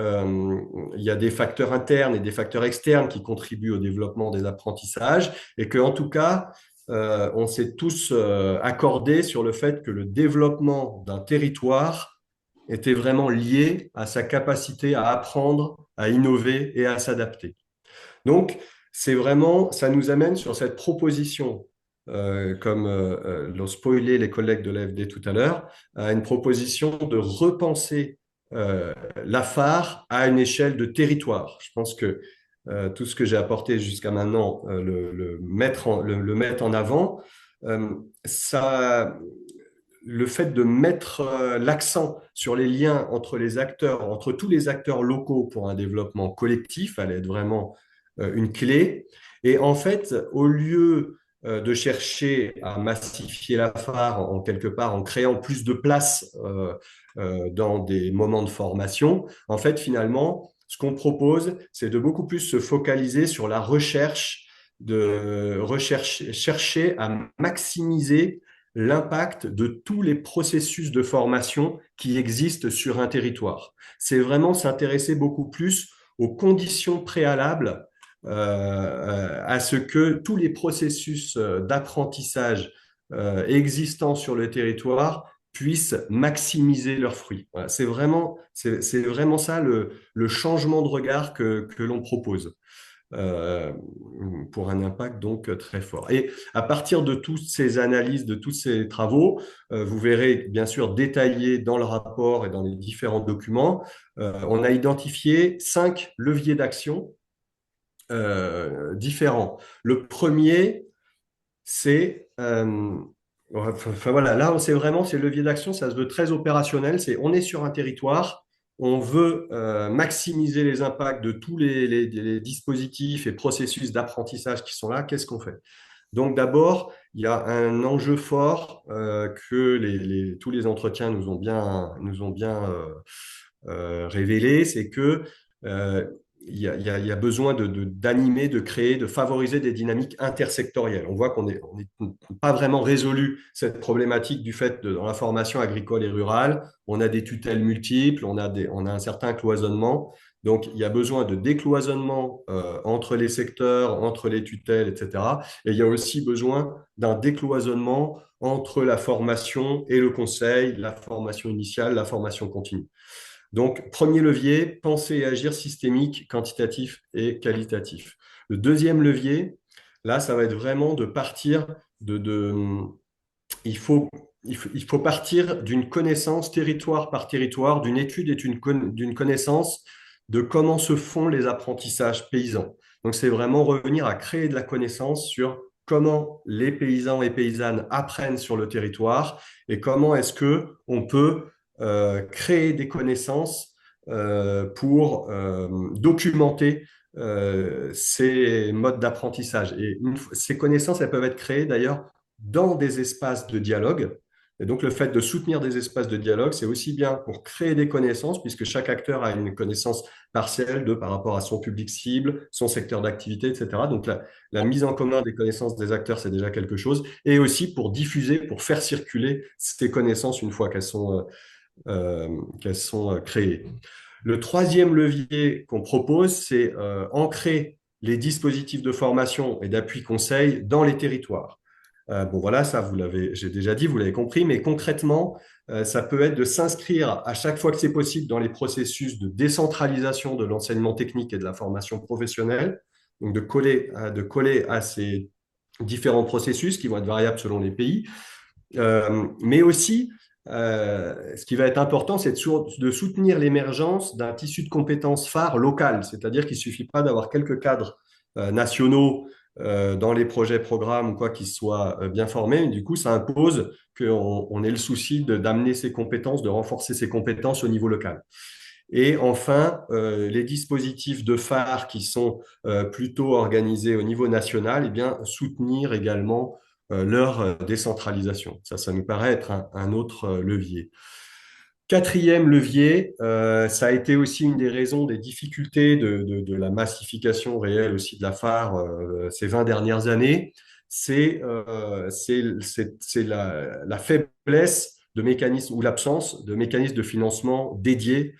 il y a des facteurs internes et des facteurs externes qui contribuent au développement des apprentissages et que, en tout cas, on s'est tous accordés sur le fait que le développement d'un territoire était vraiment lié à sa capacité à apprendre, à innover et à s'adapter. Donc, c'est vraiment, ça nous amène sur cette proposition, comme l'ont spoilé les collègues de l'AFD tout à l'heure, à une proposition de repenser la phare à une échelle de territoire. Je pense que tout ce que j'ai apporté jusqu'à maintenant, le mettre en avant, euh, ça, le fait de mettre l'accent sur les liens entre les acteurs, entre tous les acteurs locaux pour un développement collectif, allait être vraiment une clé. Et en fait, au lieu de chercher à massifier la phare en quelque part en créant plus de place dans des moments de formation, en fait, finalement, ce qu'on propose, c'est de beaucoup plus se focaliser sur la recherche, chercher à maximiser l'impact de tous les processus de formation qui existent sur un territoire. C'est vraiment s'intéresser beaucoup plus aux conditions préalables à ce que tous les processus d'apprentissage existants sur le territoire puissent maximiser leurs fruits. Voilà, c'est vraiment ça le changement de regard que l'on propose euh, pour un impact donc très fort. Et à partir de toutes ces analyses, de tous ces travaux, vous verrez bien sûr détaillé dans le rapport et dans les différents documents, on a identifié 5 leviers d'action différents. Le premier, c'est enfin voilà, là, c'est vraiment, c'est le levier d'action, ça se veut très opérationnel. C'est on est sur un territoire, on veut maximiser les impacts de tous les dispositifs et processus d'apprentissage qui sont là, qu'est-ce qu'on fait? Donc d'abord, il y a un enjeu fort que tous les entretiens nous ont bien révélé, c'est que il y a besoin d'animer, de créer, de favoriser des dynamiques intersectorielles. On voit qu'on n'est pas vraiment résolu cette problématique du fait dans la formation agricole et rurale. On a des tutelles multiples, on a un certain cloisonnement. Donc, il y a besoin de décloisonnement entre les secteurs, entre les tutelles, etc. Et il y a aussi besoin d'un décloisonnement entre la formation et le conseil, la formation initiale, la formation continue. Donc, premier levier, penser et agir systémique, quantitatif et qualitatif. Le deuxième levier, là, ça va être vraiment de partir il faut, il faut partir d'une connaissance territoire par territoire, d'une étude et d'une connaissance de comment se font les apprentissages paysans. Donc, c'est vraiment revenir à créer de la connaissance sur comment les paysans et paysannes apprennent sur le territoire et comment est-ce que on peut créer des connaissances pour documenter ces modes d'apprentissage. Et ces connaissances, elles peuvent être créées d'ailleurs dans des espaces de dialogue. Et donc, le fait de soutenir des espaces de dialogue, c'est aussi bien pour créer des connaissances, puisque chaque acteur a une connaissance partielle par rapport à son public cible, son secteur d'activité, etc. Donc, la mise en commun des connaissances des acteurs, c'est déjà quelque chose. Et aussi pour diffuser, pour faire circuler ces connaissances une fois qu'elles sont créées. Le troisième levier qu'on propose, c'est ancrer les dispositifs de formation et d'appui conseil dans les territoires. Bon, voilà, ça, j'ai déjà dit, vous l'avez compris, mais concrètement, ça peut être de s'inscrire à chaque fois que c'est possible dans les processus de décentralisation de l'enseignement technique et de la formation professionnelle, donc de coller à ces différents processus qui vont être variables selon les pays, mais aussi, ce qui va être important, c'est de soutenir l'émergence d'un tissu de compétences phares locales, c'est-à-dire qu'il ne suffit pas d'avoir quelques cadres nationaux dans les projets, programmes ou quoi qui soient bien formés. Du coup, ça impose qu'on ait le souci d'amener ces compétences, de renforcer ces compétences au niveau local. Et enfin, les dispositifs de phare qui sont plutôt organisés au niveau national, eh bien, soutenir également leur décentralisation. Ça nous paraît être un autre levier. Quatrième levier, ça a été aussi une des raisons des difficultés de la massification réelle aussi de la phare ces 20 dernières années, c'est la faiblesse de mécanismes ou l'absence de mécanismes de financement dédiés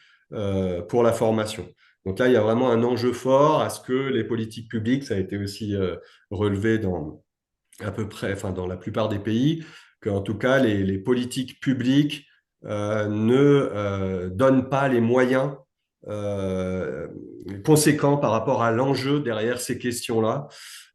pour la formation. Donc là, il y a vraiment un enjeu fort à ce que les politiques publiques, ça a été aussi relevé dans à peu près, enfin dans la plupart des pays, qu'en tout cas les politiques publiques ne donnent pas les moyens euh, conséquents par rapport à l'enjeu derrière ces questions-là.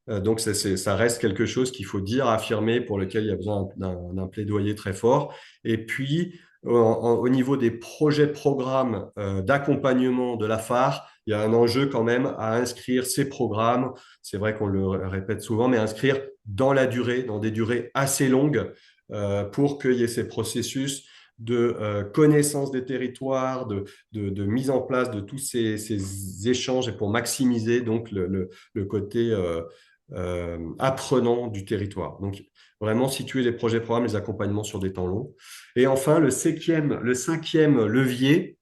Donc ça reste quelque chose qu'il faut dire, affirmer, pour lequel il y a besoin d'un plaidoyer très fort. Et puis, au niveau des projets, programmes d'accompagnement de la phare, il y a un enjeu quand même à inscrire ces programmes, c'est vrai qu'on le répète souvent, mais inscrire dans la durée, dans des durées assez longues, pour qu'il y ait ces processus de connaissance des territoires, de mise en place de tous ces échanges et pour maximiser donc le côté apprenant du territoire. Donc, vraiment situer les projets, programmes, les accompagnements sur des temps longs. Et enfin, le cinquième levier,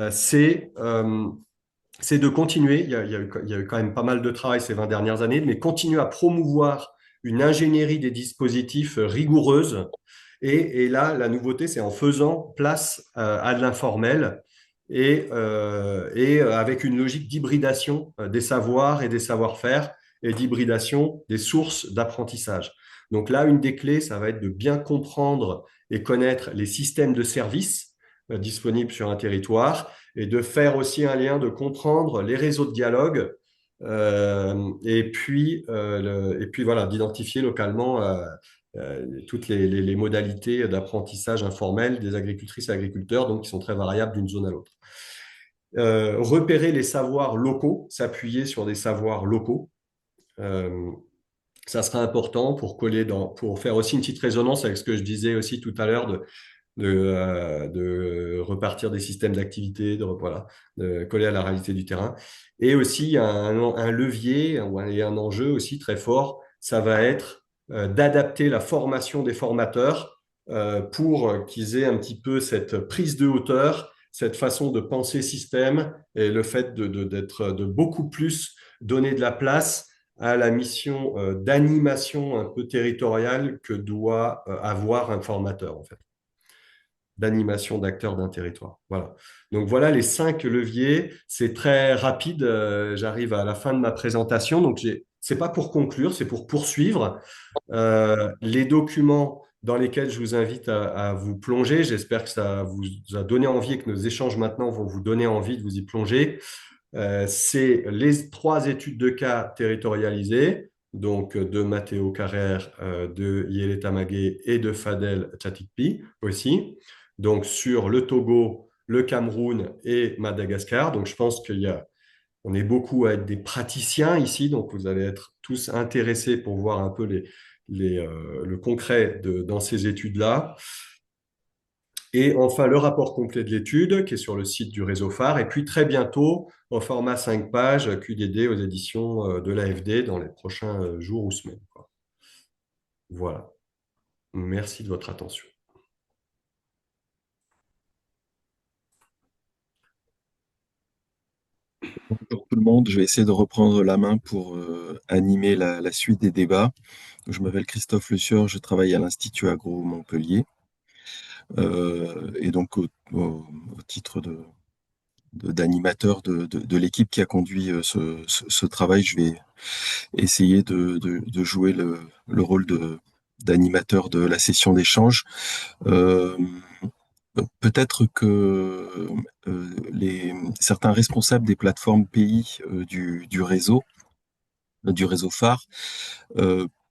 c'est de continuer. Il y a eu quand même pas mal de travail ces 20 dernières années, mais continuer à promouvoir une ingénierie des dispositifs rigoureuse. Et là, la nouveauté, c'est en faisant place à de l'informel et avec une logique d'hybridation des savoirs et des savoir-faire et d'hybridation des sources d'apprentissage. Donc là, une des clés, ça va être de bien comprendre et connaître les systèmes de services disponibles sur un territoire et de faire aussi un lien, de comprendre les réseaux de dialogue et puis voilà, d'identifier localement toutes les modalités d'apprentissage informel des agricultrices et agriculteurs, donc qui sont très variables d'une zone à l'autre. Repérer les savoirs locaux, s'appuyer sur des savoirs locaux. Ça sera important pour faire aussi une petite résonance avec ce que je disais aussi tout à l'heure de repartir des systèmes d'activité, voilà, de coller à la réalité du terrain. Et aussi, il y a un levier et un enjeu aussi très fort, ça va être d'adapter la formation des formateurs pour qu'ils aient un petit peu cette prise de hauteur, cette façon de penser système et le fait d'être de beaucoup plus donner de la place à la mission d'animation un peu territoriale que doit avoir un formateur, en fait, d'animation d'acteurs d'un territoire. Voilà. Donc voilà les 5 leviers. C'est très rapide. J'arrive à la fin de ma présentation. Donc c'est pas pour conclure, c'est pour poursuivre. Les documents dans lesquels je vous invite à vous plonger, j'espère que ça vous a donné envie et que nos échanges maintenant vont vous donner envie de vous y plonger. C'est les 3 études de cas territorialisées, donc de Matteo Carrère, de Yele Tamagé et de Fadel Tchatikpi aussi, donc sur le Togo, le Cameroun et Madagascar. Donc je pense on est beaucoup à être des praticiens ici, donc vous allez être tous intéressés pour voir un peu le concret dans ces études-là. Et enfin, le rapport complet de l'étude qui est sur le site du réseau phare. Et puis très bientôt, en format 5 pages, QDD aux éditions de l'AFD dans les prochains jours ou semaines, quoi. Voilà. Merci de votre attention. Bonjour tout le monde, je vais essayer de reprendre la main pour animer la suite des débats. Je m'appelle Christophe Le Sieur, je travaille à l'Institut Agro Montpellier. Et donc au titre d'animateur de l'équipe qui a conduit ce travail, je vais essayer de jouer le rôle d'animateur de la session d'échange. Euh, Peut-être que certains responsables des plateformes pays du réseau phare,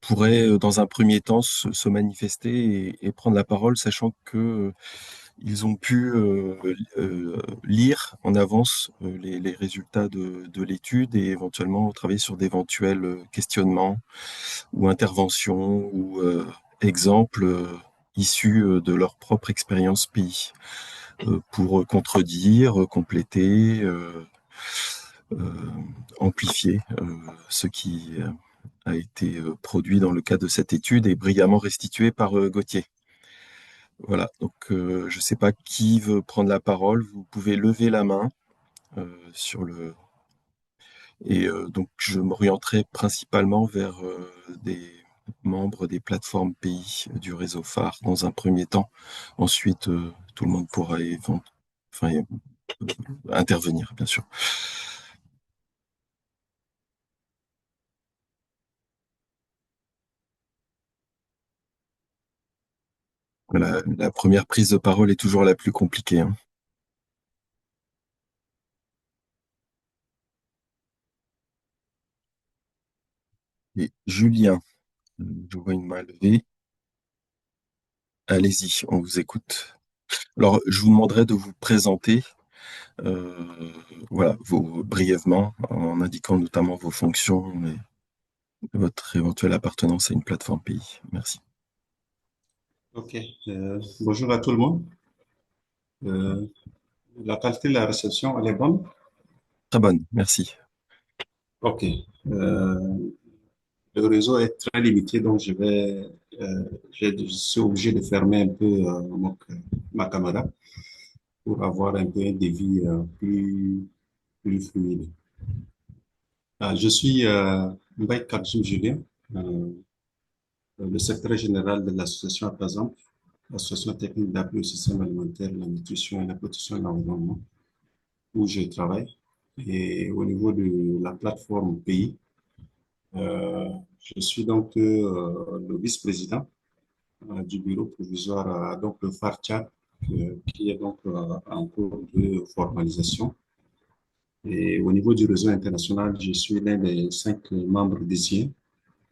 pourraient, dans un premier temps, se manifester et prendre la parole, sachant que ils ont pu lire en avance les résultats de l'étude et éventuellement travailler sur d'éventuels questionnements ou interventions ou exemples issus de leur propre expérience pays pour contredire, compléter, amplifier ce qui a été produit dans le cadre de cette étude et brillamment restitué par Gauthier. Voilà, donc je ne sais pas qui veut prendre la parole, vous pouvez lever la main sur le... Et donc je m'orienterai principalement vers des membres des plateformes pays du réseau phare dans un premier temps. Ensuite, tout le monde pourra intervenir, bien sûr. La première prise de parole est toujours la plus compliquée, hein. Et Julien, je vois une main levée. Allez-y, on vous écoute. Alors, je vous demanderai de vous présenter, euh, voilà, brièvement, en indiquant notamment vos fonctions et votre éventuelle appartenance à une plateforme pays. Merci. Ok, bonjour à tout le monde. Euh, la qualité de la réception, elle est bonne? Très bonne, merci. Ok. Le réseau est très limité, donc je suis obligé de fermer un peu ma caméra pour avoir un peu un devis plus fluide. Je suis Mbaye Kadjoum Julien, euh, le secrétaire général de l'association APASAMP, l'association technique d'appui au système alimentaire, la nutrition et la protection de l'environnement, où je travaille. Et au niveau de la plateforme pays, je suis donc le vice-président du bureau provisoire, donc le FARTIA, qui est donc en cours de formalisation. Et au niveau du réseau international, je suis l'un des 5 membres désignés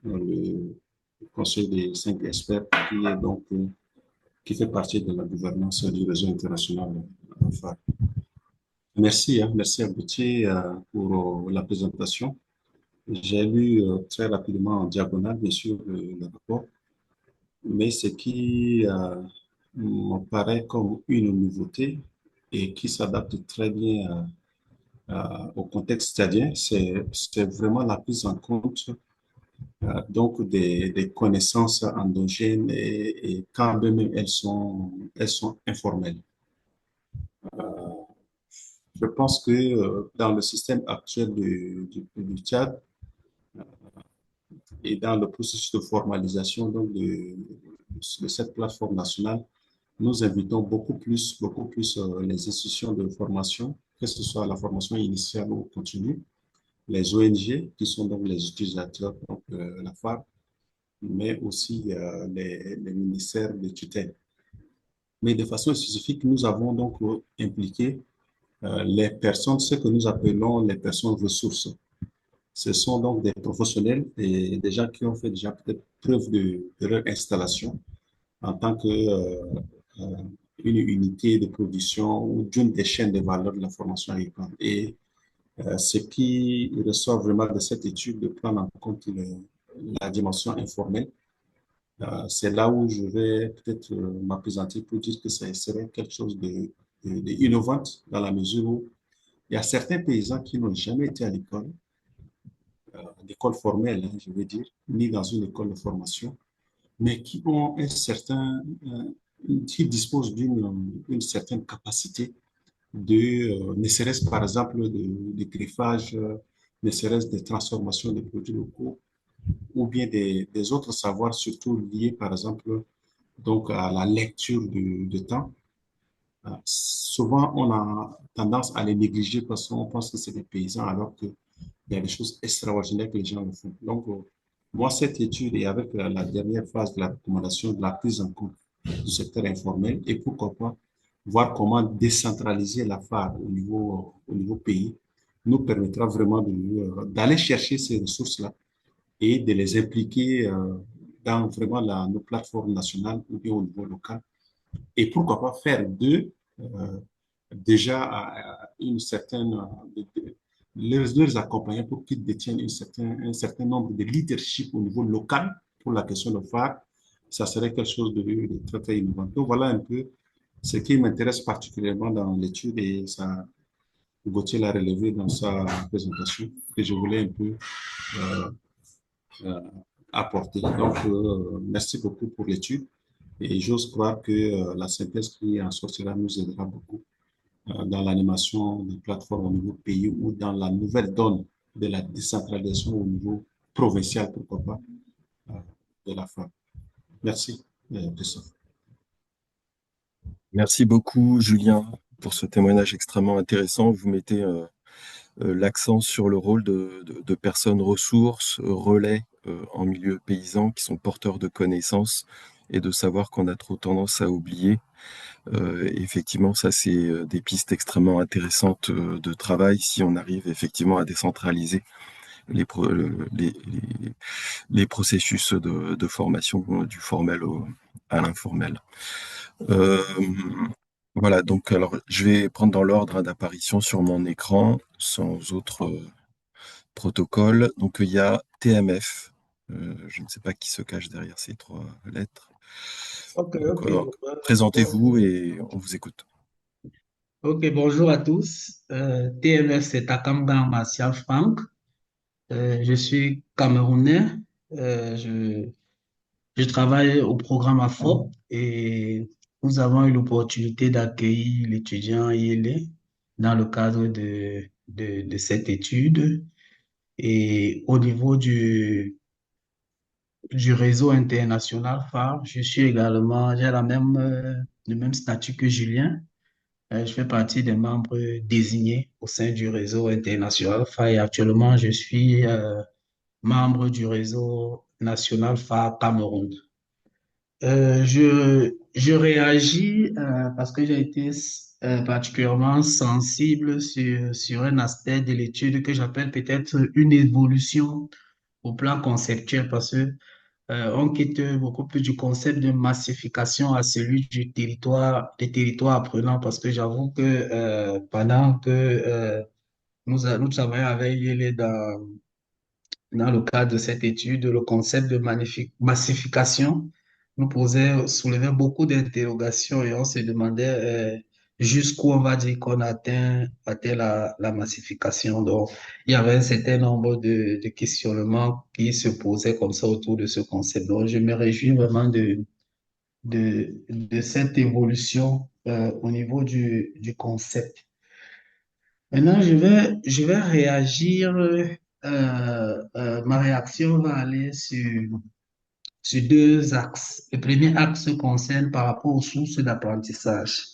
dans le conseil des 5 experts qui fait partie de la gouvernance du réseau international FAR. Merci, hein, merci à Gauthier pour la présentation. J'ai lu très rapidement en diagonale, bien sûr, le rapport, mais ce qui me paraît comme une nouveauté et qui s'adapte très bien au contexte tchadien. C'est vraiment la prise en compte donc des connaissances endogènes et quand même elles sont informelles. Je pense que dans le système actuel du Tchad et dans le processus de formalisation donc de cette plateforme nationale, nous invitons beaucoup plus les institutions de formation, que ce soit la formation initiale ou continue, les ONG, qui sont donc les utilisateurs, donc la FARC, mais aussi les ministères de tutelle. Mais de façon spécifique, nous avons donc impliqué les personnes, ce que nous appelons les personnes ressources. Ce sont donc des professionnels et des gens qui ont fait déjà peut-être preuve de leur installation en tant que une unité de production ou d'une des chaînes de valeur de la formation agricole. Et ce qui ressort vraiment de cette étude, de prendre en compte la dimension informelle, c'est là où je vais peut-être m'appesantir pour dire que ça serait quelque chose de innovant dans la mesure où il y a certains paysans qui n'ont jamais été à l'école formelle, hein, je veux dire, ni dans une école de formation, mais qui ont un certain, qui disposent une certaine capacité ne serait-ce par exemple de griffage, ne serait-ce des transformations des produits locaux, ou bien des autres savoirs, surtout liés par exemple donc à la lecture de temps. Souvent, on a tendance à les négliger parce qu'on pense que c'est des paysans, alors qu'il y a des choses extraordinaires que les gens le font. Donc, moi, cette étude et avec la dernière phase de la recommandation de la prise en compte du secteur informel et pourquoi pas voir comment décentraliser la phare au niveau pays nous permettra vraiment d'aller chercher ces ressources-là et de les impliquer dans vraiment nos plateformes nationales ou bien au niveau local. Et pourquoi pas faire d'eux déjà une certaine, les accompagner pour qu'ils détiennent un certain nombre de leadership au niveau local pour la question de phare. Ça serait quelque chose de très, très innovant. Donc voilà un peu ce qui m'intéresse particulièrement dans l'étude et ça, Gauthier l'a relevé dans sa présentation que je voulais un peu euh, euh, apporter. Donc, merci beaucoup pour l'étude et j'ose croire que la synthèse qui en sortira nous aidera beaucoup dans l'animation des plateformes au niveau pays ou dans la nouvelle donne de la décentralisation au niveau provincial, pourquoi pas, euh, de la femme. Merci, Christophe. Merci beaucoup, Julien, pour ce témoignage extrêmement intéressant. Vous mettez l'accent sur le rôle de personnes ressources, relais en milieu paysan, qui sont porteurs de connaissances et de savoir qu'on a trop tendance à oublier. Effectivement, ça, c'est des pistes extrêmement intéressantes de travail si on arrive effectivement à décentraliser les, pro- les processus de formation du formel à l'informel. Euh, voilà, donc alors je vais prendre dans l'ordre d'apparition sur mon écran sans autre protocole. Donc il y a TMF. Je ne sais pas qui se cache derrière ces trois lettres. Ok, Donc ok. présentez-vous et on vous écoute. Ok, bonjour à tous. TMF, c'est Takamgan Martial Frank. Je suis camerounais. Je travaille au programme AFOP et nous avons eu l'opportunité d'accueillir l'étudiant ILE dans le cadre de cette étude. Et au niveau du réseau international phare, je suis également, j'ai le même statut que Julien. Je fais partie des membres désignés au sein du réseau international phare et actuellement, je suis membre du réseau national phare Cameroun. Je réagis parce que j'ai été particulièrement sensible sur un aspect de l'étude que j'appelle peut-être une évolution au plan conceptuel parce que on quitte beaucoup plus du concept de massification à celui du territoire, des territoires apprenants parce que j'avoue que pendant que nous travaillons avec Yele dans le cadre de cette étude, le concept de massification soulevait beaucoup d'interrogations et on se demandait jusqu'où on va dire qu'on atteint la massification. Donc, il y avait un certain nombre de questionnements qui se posaient comme ça autour de ce concept. Donc, je me réjouis vraiment de cette évolution au niveau du concept. Maintenant, je vais réagir. Ma réaction va aller sur deux axes. Le premier axe concerne par rapport aux sources d'apprentissage.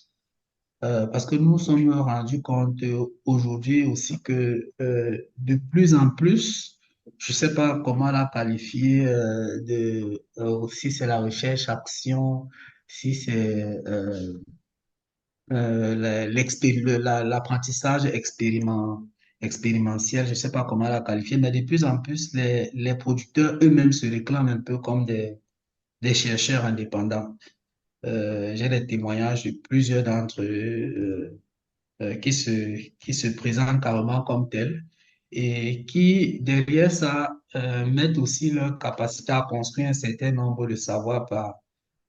Parce que nous nous sommes rendus compte aujourd'hui aussi que de plus en plus, je ne sais pas comment la qualifier, si c'est la recherche-action, si c'est l'apprentissage expérimentiel, je ne sais pas comment la qualifier, mais de plus en plus, les producteurs eux-mêmes se réclament un peu comme des chercheurs indépendants. J'ai des témoignages de plusieurs d'entre eux qui se présentent carrément comme tels et qui, derrière ça, mettent aussi leur capacité à construire un certain nombre de savoirs par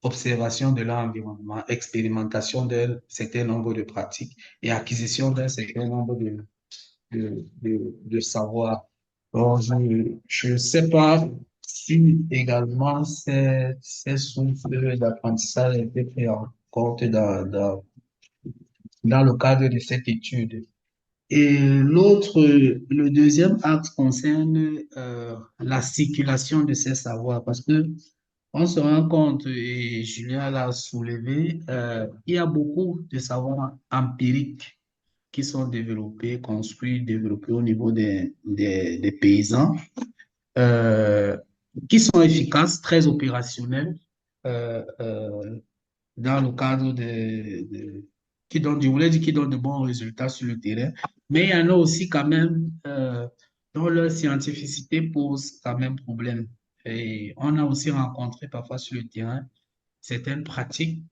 observation de leur environnement, expérimentation d'un certain nombre de pratiques et acquisition d'un certain nombre de savoirs. Donc, je ne sais pas si également ces sources d'apprentissage étaient prises en compte dans le cadre de cette étude. Et le deuxième axe concerne la circulation de ces savoirs, parce que on se rend compte, et Julien l'a soulevé, il y a beaucoup de savoirs empiriques qui sont développés, construits, développés au niveau des paysans, euh, qui sont efficaces, très opérationnels, euh, euh, dans le cadre qui donnent, je voulais dire, qui donnent de bons résultats sur le terrain. Mais il y en a aussi quand même dont leur scientificité pose quand même problème. Et on a aussi rencontré parfois sur le terrain certaines pratiques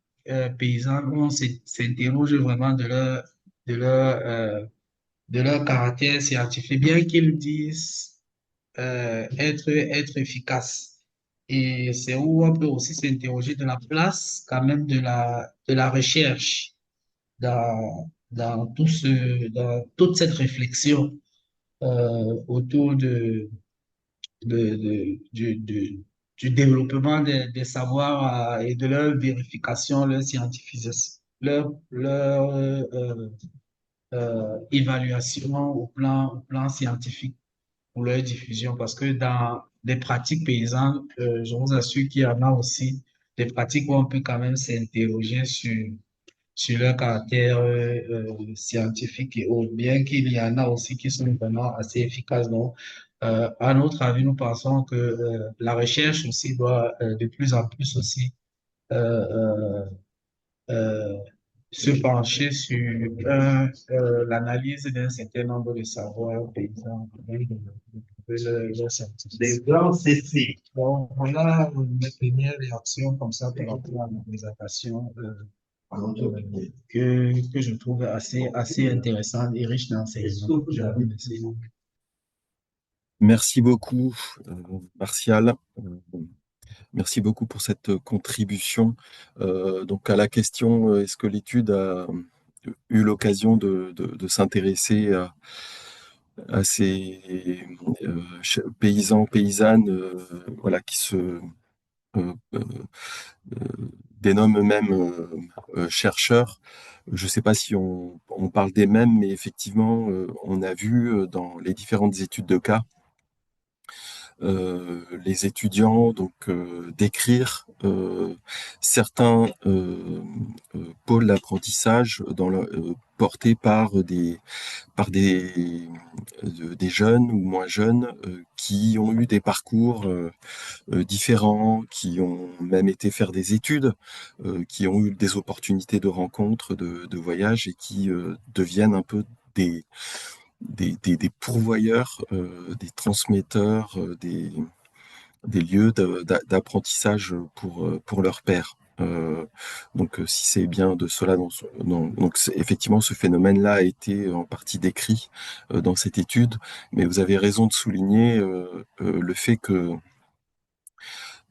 paysannes où on s'interroge vraiment de leur, euh, de leur caractère scientifique, bien qu'ils disent être efficaces. Et c'est où on peut aussi s'interroger de la place quand même de la recherche dans toute cette réflexion autour du développement des savoirs et de leur vérification, leur scientifisation, leur évaluation au plan scientifique pour leur diffusion. Parce que dans des pratiques paysannes, je vous assure qu'il y en a aussi des pratiques où on peut quand même s'interroger sur leur caractère scientifique et autres, bien qu'il y en a aussi qui sont vraiment assez efficaces. Donc, à notre avis, nous pensons que la recherche aussi doit de plus en plus aussi euh, euh, se pencher sur l'analyse d'un certain nombre de savoirs paysans leur scientifique. Des grands CC. Donc, voilà mes premières réactions comme ça par rapport à ma présentation. Que je trouve assez intéressante et riche d'enseignements. Je vous remercie. Merci beaucoup, Martial. Merci beaucoup pour cette contribution. Donc à la question, est-ce que l'étude a eu l'occasion de s'intéresser à ces paysans, paysannes, voilà, qui se dénomment eux-mêmes chercheurs. Je ne sais pas si on parle des mêmes, mais effectivement, on a vu dans les différentes études de cas les étudiants donc décrire certains pôles d'apprentissage portés par des jeunes ou moins jeunes qui ont eu des parcours différents, qui ont même été faire des études, qui ont eu des opportunités de rencontres, de voyages et qui deviennent un peu des pourvoyeurs, des transmetteurs, des lieux d'apprentissage pour leurs pairs. Donc, si c'est bien de cela, donc effectivement, ce phénomène-là a été en partie décrit dans cette étude, mais vous avez raison de souligner le fait que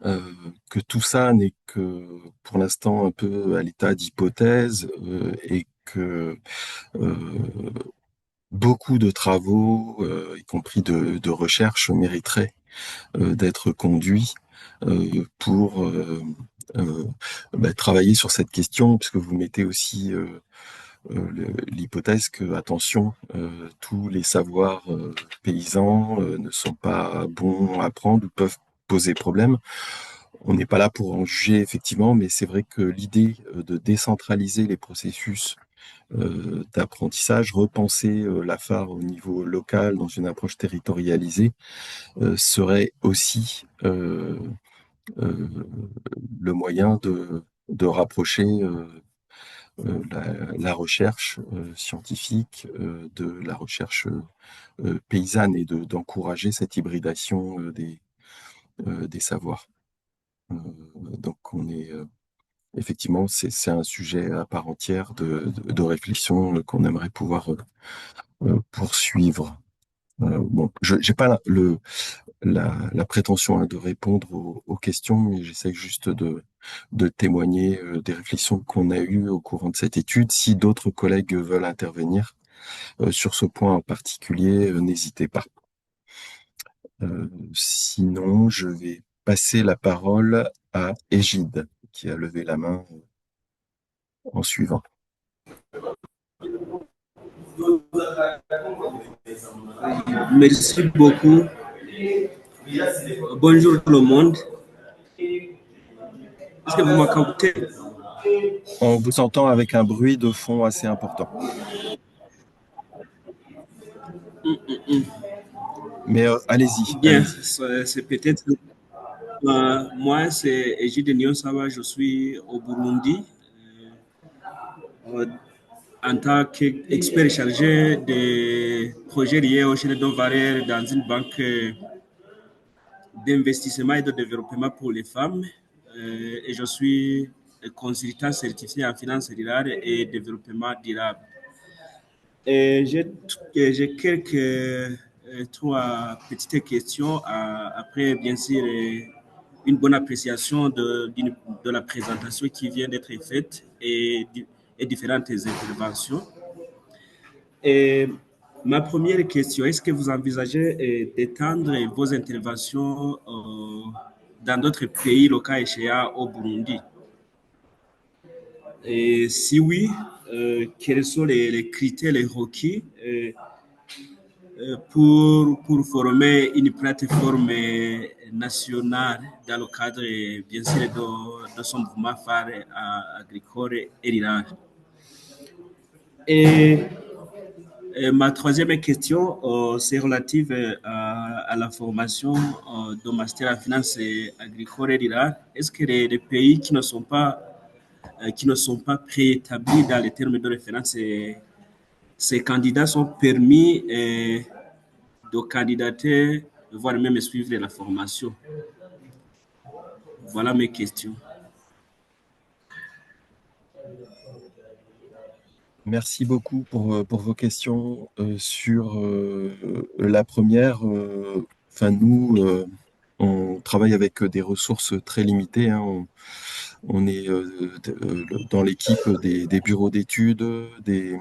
que tout ça n'est que pour l'instant un peu à l'état d'hypothèse et que beaucoup de travaux, y compris de recherche, mériteraient d'être conduits pour travailler sur cette question, puisque vous mettez aussi l'hypothèse que, attention, tous les savoirs paysans ne sont pas bons à prendre ou peuvent poser problème. On n'est pas là pour en juger, effectivement, mais c'est vrai que l'idée de décentraliser les processus d'apprentissage, repenser la phare au niveau local dans une approche territorialisée, serait aussi euh, le moyen de rapprocher la recherche scientifique de la recherche paysanne et d'encourager cette hybridation des savoirs. Donc on est effectivement, c'est un sujet à part entière de réflexion qu'on aimerait pouvoir poursuivre. Bon, je n'ai pas la prétention de répondre aux questions, mais j'essaie juste de témoigner des réflexions qu'on a eues au courant de cette étude. Si d'autres collègues veulent intervenir sur ce point en particulier, n'hésitez pas. Sinon, je vais passer la parole à Égide, qui a levé la main en suivant. Merci beaucoup. Bonjour tout le monde. Est-ce que vous m'entendez? On vous entend avec un bruit de fond assez important. Mais allez-y. Bien, allez-y. c'est peut-être... moi, c'est Égide Niyonsaba, je suis au Burundi. En tant qu'expert chargé des projets liés aux chaînes d'eau variées dans une banque d'investissement et de développement pour les femmes. Et je suis consultant certifié en finances rurales et développement durable. Et j'ai quelques trois petites questions. Après, bien sûr, une bonne appréciation de la présentation qui vient d'être faite et différentes interventions. Et ma première question, est-ce que vous envisagez d'étendre vos interventions dans d'autres pays, le cas échéant au Burundi? Et si oui, quels sont les critères, les requis pour former une plateforme nationale dans le cadre, bien sûr, de son mouvement phare agricole et rural? Et ma troisième question, c'est relative à la formation de master en finance agricole et rurale. Est-ce que les pays qui ne sont pas préétablis dans les termes de référence, ces candidats sont permis de candidater, voire même suivre la formation? Voilà mes questions. Merci beaucoup pour vos questions. Sur la première, nous, on travaille avec des ressources très limitées, hein. On est dans l'équipe des bureaux d'études, des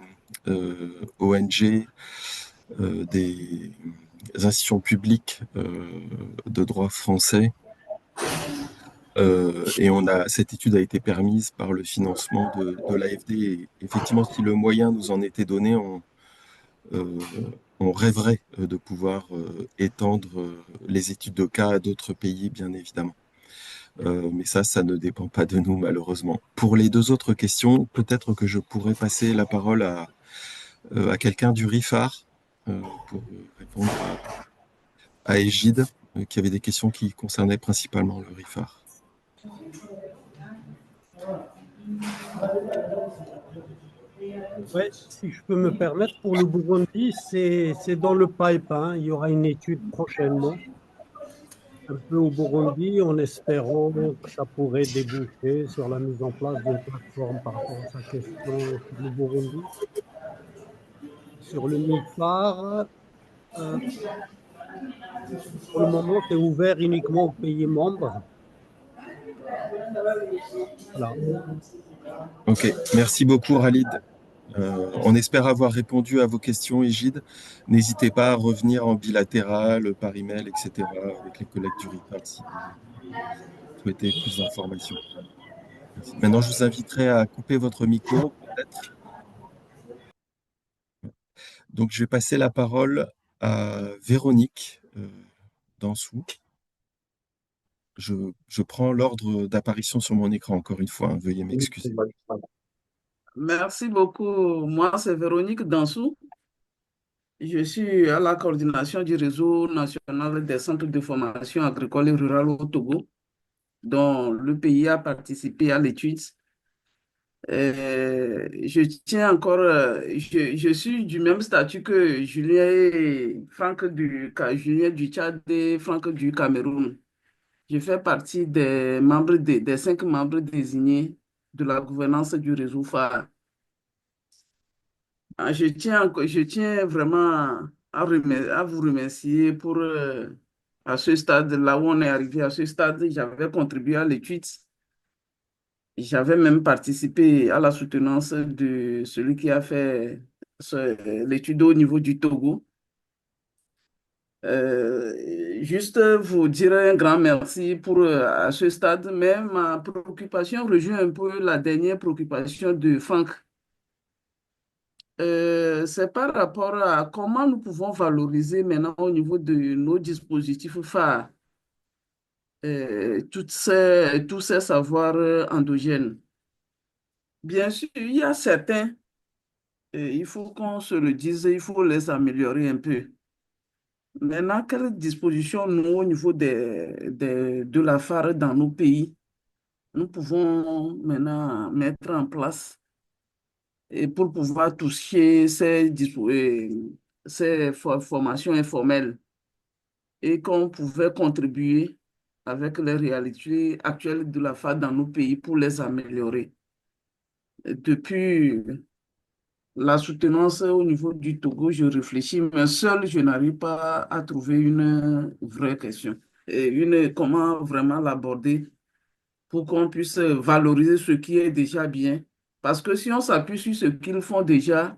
ONG, des institutions publiques de droit français. Et cette étude a été permise par le financement de l'AFD. Et effectivement, si le moyen nous en était donné, on rêverait de pouvoir étendre les études de cas à d'autres pays, bien évidemment. Mais ça ne dépend pas de nous, malheureusement. Pour les deux autres questions, peut-être que je pourrais passer la parole à quelqu'un du RIFAR pour répondre à Égide, qui avait des questions qui concernaient principalement le RIFAR. Oui, si je peux me permettre, pour le Burundi, c'est dans le pipe, hein. Il y aura une étude prochainement, un peu au Burundi, en espérant que ça pourrait déboucher sur la mise en place d'une plateforme par rapport à sa question sur le Burundi. Sur le MIFAR, pour le moment, c'est ouvert uniquement aux pays membres. Voilà. Ok, merci beaucoup, Khalid. On espère avoir répondu à vos questions, Égide. N'hésitez pas à revenir en bilatéral, par email, etc., avec les collègues du RIPAC si vous souhaitez plus d'informations. Merci. Maintenant, je vous inviterai à couper votre micro, peut-être. Donc, je vais passer la parole à Véronique Dansou. Je prends l'ordre d'apparition sur mon écran, encore une fois, hein, veuillez m'excuser. Merci beaucoup. Moi, c'est Véronique Dansou. Je suis à la coordination du réseau national des centres de formation agricole et rurale au Togo, dont le pays a participé à l'étude. Je tiens encore, je suis du même statut que Julien et Franck Julien du Tchad et Franck du Cameroun. Je fais partie des membres des 5 membres désignés de la gouvernance du réseau phare. Je tiens vraiment à vous remercier pour, à ce stade, là où on est arrivé à ce stade, j'avais contribué à l'étude. J'avais même participé à la soutenance de celui qui a fait l'étude au niveau du Togo. Juste vous dire un grand merci pour, à ce stade, mais ma préoccupation rejoint un peu la dernière préoccupation de Franck. C'est par rapport à comment nous pouvons valoriser maintenant au niveau de nos dispositifs phares, tous ces savoirs endogènes. Bien sûr, il y a certains, il faut qu'on se le dise, il faut les améliorer un peu. Maintenant, quelles dispositions nous, au niveau de la phare dans nos pays, nous pouvons maintenant mettre en place et pour pouvoir toucher ces formations informelles et qu'on pouvait contribuer avec les réalités actuelles de la phare dans nos pays pour les améliorer. Depuis la soutenance au niveau du Togo, je réfléchis, mais seul, je n'arrive pas à trouver une vraie question. Et comment vraiment l'aborder pour qu'on puisse valoriser ce qui est déjà bien. Parce que si on s'appuie sur ce qu'ils font déjà,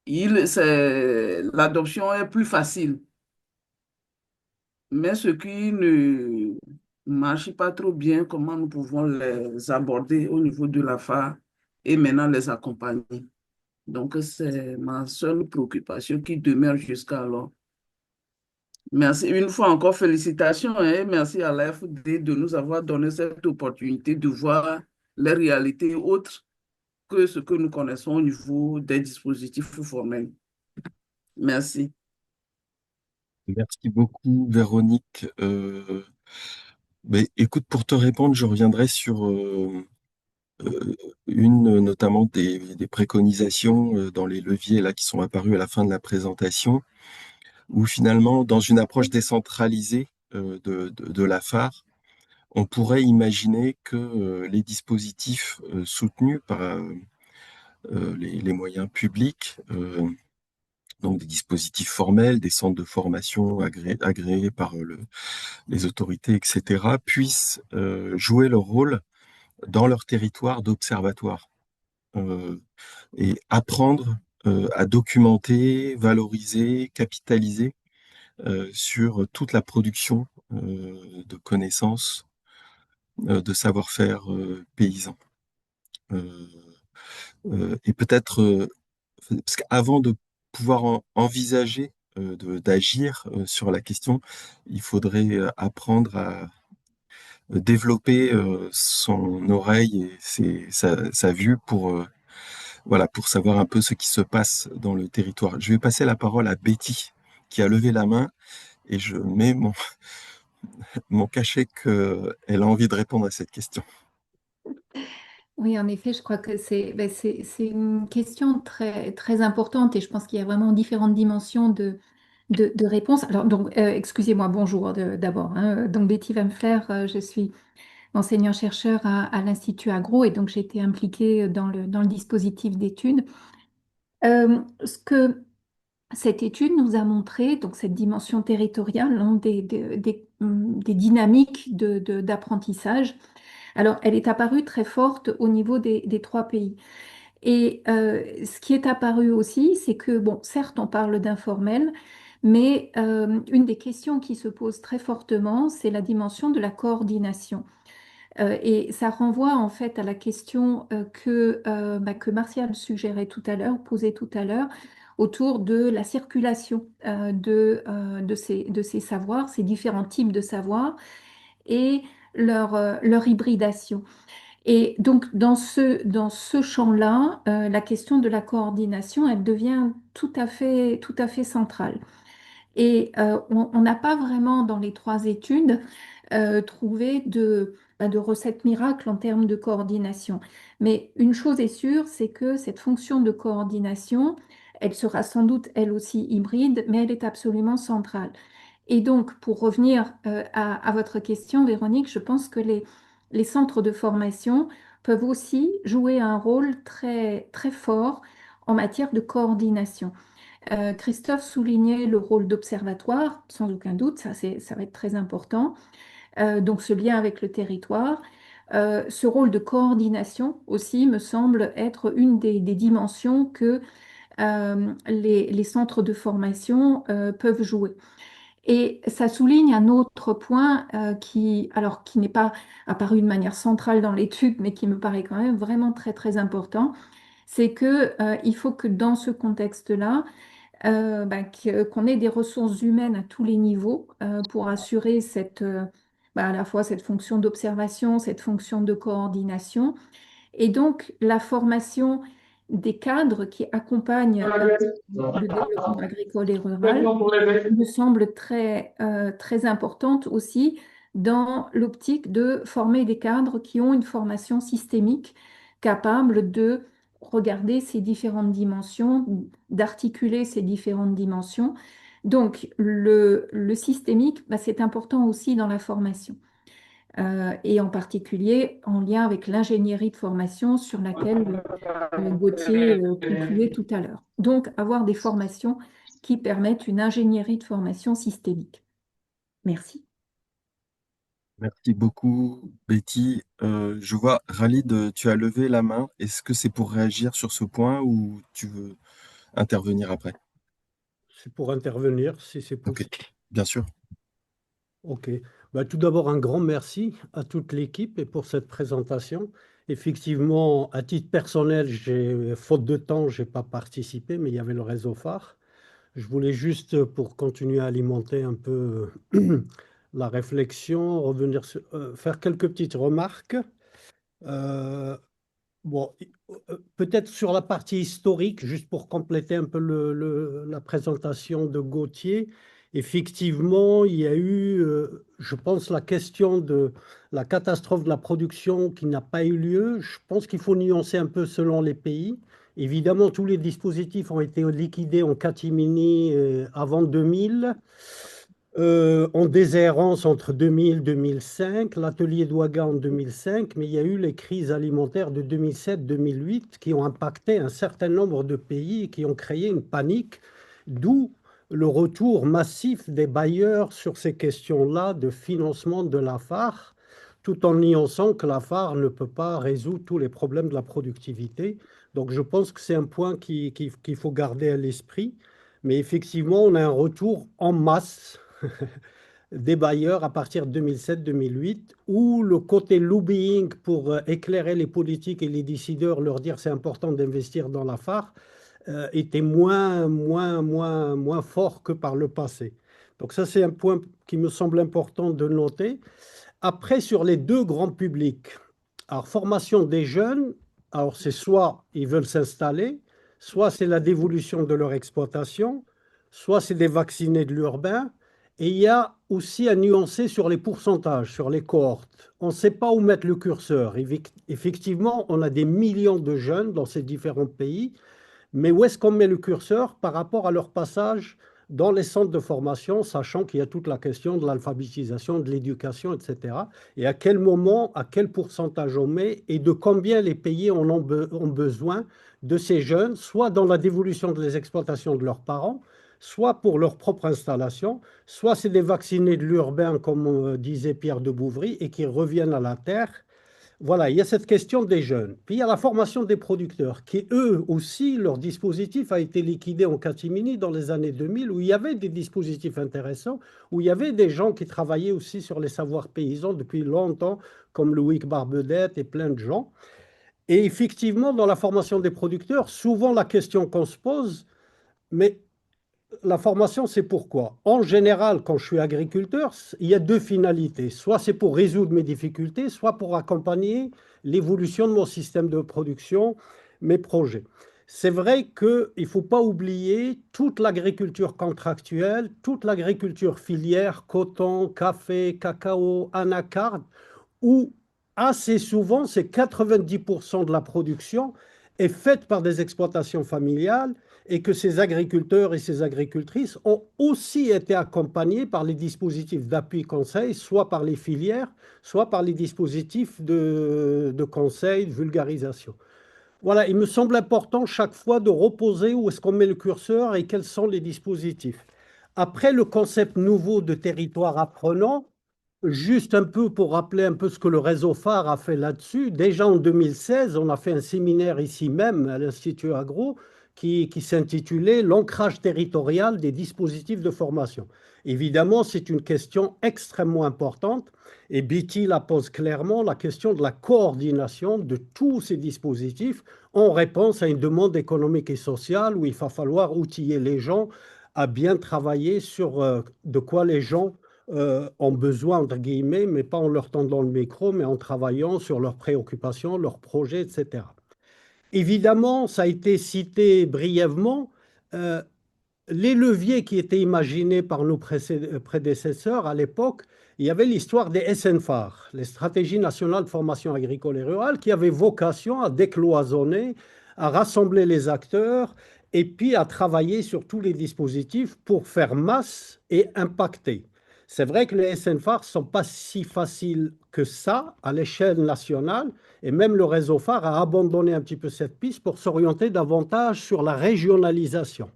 l'adoption est plus facile. Mais ce qui ne marche pas trop bien, comment nous pouvons les aborder au niveau de la phare et maintenant les accompagner. Donc, c'est ma seule préoccupation qui demeure jusqu'à alors. Merci. Une fois encore, félicitations et merci à l'AFD de nous avoir donné cette opportunité de voir les réalités autres que ce que nous connaissons au niveau des dispositifs formels. Merci. Merci beaucoup, Véronique. Écoute, pour te répondre, je reviendrai sur une notamment des préconisations dans les leviers là, qui sont apparus à la fin de la présentation, où finalement, dans une approche décentralisée de la phare, on pourrait imaginer que les dispositifs soutenus par les moyens publics, donc des dispositifs formels, des centres de formation agréés par les autorités, etc., puissent jouer leur rôle dans leur territoire d'observatoire et apprendre à documenter, valoriser, capitaliser sur toute la production de connaissances, de savoir-faire paysan. Et peut-être, parce qu'avant de pouvoir envisager d'agir sur la question, il faudrait apprendre à développer son oreille et sa vue pour, voilà, pour savoir un peu ce qui se passe dans le territoire. Je vais passer la parole à Betty, qui a levé la main, et je mets mon cachet qu'elle a envie de répondre à cette question. Oui, en effet, je crois que c'est une question très, très importante et je pense qu'il y a vraiment différentes dimensions de réponse. Alors, donc, excusez-moi, bonjour d'abord, hein. Donc, Betty Van Flair, je suis enseignant-chercheur à l'Institut Agro et donc j'ai été impliquée dans le dispositif d'études. Ce que cette étude nous a montré, donc cette dimension territoriale, hein, des dynamiques d'apprentissage. Alors, elle est apparue très forte au niveau des trois pays. Et ce qui est apparu aussi, c'est que, bon, certes, on parle d'informel, mais une des questions qui se pose très fortement, c'est la dimension de la coordination. Et ça renvoie en fait à la question que Martial suggérait tout à l'heure, posait tout à l'heure, autour de la circulation de ces savoirs, ces différents types de savoirs et leur hybridation. Et donc, dans ce champ-là, la question de la coordination, elle devient tout à fait centrale. Et on n'a pas vraiment, dans les trois études, trouvé de recette miracle en termes de coordination. Mais une chose est sûre, c'est que cette fonction de coordination, elle sera sans doute, elle aussi, hybride, mais elle est absolument centrale. Et donc, pour revenir à votre question, Véronique, je pense que les centres de formation peuvent aussi jouer un rôle très, très fort en matière de coordination. Christophe soulignait le rôle d'observatoire, sans aucun doute, ça va être très important. Donc, ce lien avec le territoire. Ce rôle de coordination aussi me semble être une des dimensions que les centres de formation peuvent jouer. Et ça souligne un autre point qui n'est pas apparu de manière centrale dans l'étude, mais qui me paraît quand même vraiment très très important, c'est que il faut que dans ce contexte-là, qu'on ait des ressources humaines à tous les niveaux pour assurer à la fois cette fonction d'observation, cette fonction de coordination, et donc la formation des cadres qui accompagnent le développement agricole et rural me semble très importante aussi dans l'optique de former des cadres qui ont une formation systémique capable de regarder ces différentes dimensions, d'articuler ces différentes dimensions. Donc, le systémique, c'est important aussi dans la formation. Et en particulier en lien avec l'ingénierie de formation sur laquelle Gauthier concluait tout à l'heure. Donc, avoir des formations qui permettent une ingénierie de formation systémique. Merci. Merci beaucoup, Betty. Je vois, Khalid, tu as levé la main. Est-ce que c'est pour réagir sur ce point ou tu veux intervenir après? C'est pour intervenir, si c'est Ok, possible. bien sûr. Ok. Tout d'abord, un grand merci à toute l'équipe et pour cette présentation. Effectivement, à titre personnel, faute de temps, je n'ai pas participé, mais il y avait le réseau phare. Je voulais juste, pour continuer à alimenter un peu la réflexion, faire quelques petites remarques. Euh, Bon, peut-être sur la partie historique, juste pour compléter un peu la présentation de Gauthier, effectivement, il y a eu, je pense, la question de la catastrophe de la production qui n'a pas eu lieu. Je pense qu'il faut nuancer un peu selon les pays. Évidemment, tous les dispositifs ont été liquidés en catimini avant 2000. En déshérence entre 2000 et 2005, l'atelier d'Ouaga en 2005, mais il y a eu les crises alimentaires de 2007-2008 qui ont impacté un certain nombre de pays et qui ont créé une panique, d'où le retour massif des bailleurs sur ces questions-là de financement de la phare, tout en nuançant que la phare ne peut pas résoudre tous les problèmes de la productivité. Donc je pense que c'est un point qu'il faut garder à l'esprit. Mais effectivement, on a un retour en masse des bailleurs à partir de 2007-2008, où le côté lobbying pour éclairer les politiques et les décideurs, leur dire c'est important d'investir dans la phare, était moins fort que par le passé. Donc ça, c'est un point qui me semble important de noter. Après, sur les deux grands publics, alors formation des jeunes, alors c'est soit ils veulent s'installer, soit c'est la dévolution de leur exploitation, soit c'est des vaccinés de l'urbain. Et il y a aussi à nuancer sur les pourcentages, sur les cohortes. On ne sait pas où mettre le curseur. Effectivement, on a des millions de jeunes dans ces différents pays, mais où est-ce qu'on met le curseur par rapport à leur passage dans les centres de formation, sachant qu'il y a toute la question de l'alphabétisation, de l'éducation, etc. Et à quel moment, à quel pourcentage on met et de combien les pays ont besoin de ces jeunes, soit dans la dévolution de les exploitations de leurs parents, soit pour leur propre installation, soit c'est des vaccinés de l'urbain, comme disait Pierre de Bouvry, et qui reviennent à la terre. Voilà, il y a cette question des jeunes. Puis il y a la formation des producteurs, qui eux aussi, leur dispositif a été liquidé en catimini dans les années 2000, où il y avait des dispositifs intéressants, où il y avait des gens qui travaillaient aussi sur les savoirs paysans depuis longtemps, comme Loïc Barbedette et plein de gens. Et effectivement, dans la formation des producteurs, souvent la question qu'on se pose, mais la formation, c'est pourquoi? En général, quand je suis agriculteur, il y a deux finalités. Soit c'est pour résoudre mes difficultés, soit pour accompagner l'évolution de mon système de production, mes projets. C'est vrai qu'il ne faut pas oublier toute l'agriculture contractuelle, toute l'agriculture filière, coton, café, cacao, anacarde, où assez souvent, c'est 90% de la production est faite par des exploitations familiales et que ces agriculteurs et ces agricultrices ont aussi été accompagnés par les dispositifs d'appui conseil, soit par les filières, soit par les dispositifs de conseil, de vulgarisation. Voilà, il me semble important chaque fois de reposer où est-ce qu'on met le curseur et quels sont les dispositifs. Après, le concept nouveau de territoire apprenant, juste un peu pour rappeler un peu ce que le réseau phare a fait là-dessus. Déjà en 2016, on a fait un séminaire ici même à l'Institut Agro qui s'intitulait L'ancrage territorial des dispositifs de formation. Évidemment, c'est une question extrêmement importante et Betty la pose clairement, la question de la coordination de tous ces dispositifs en réponse à une demande économique et sociale où il va falloir outiller les gens à bien travailler sur de quoi les gens ont besoin, entre guillemets, mais pas en leur tendant le micro, mais en travaillant sur leurs préoccupations, leurs projets, etc. Évidemment, ça a été cité brièvement, euh, les leviers qui étaient imaginés par nos prédécesseurs à l'époque, il y avait l'histoire des SNFAR, les stratégies nationales de formation agricole et rurale, qui avaient vocation à décloisonner, à rassembler les acteurs et puis à travailler sur tous les dispositifs pour faire masse et impacter. C'est vrai que les SNFAR ne sont pas si faciles que ça à l'échelle nationale, et même le réseau phare a abandonné un petit peu cette piste pour s'orienter davantage sur la régionalisation.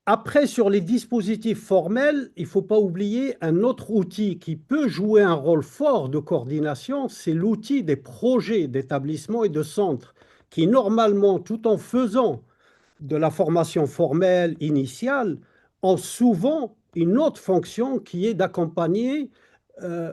Après, sur les dispositifs formels, il ne faut pas oublier un autre outil qui peut jouer un rôle fort de coordination, c'est l'outil des projets d'établissement et de centres, qui normalement, tout en faisant de la formation formelle initiale, ont souvent une autre fonction qui est d'accompagner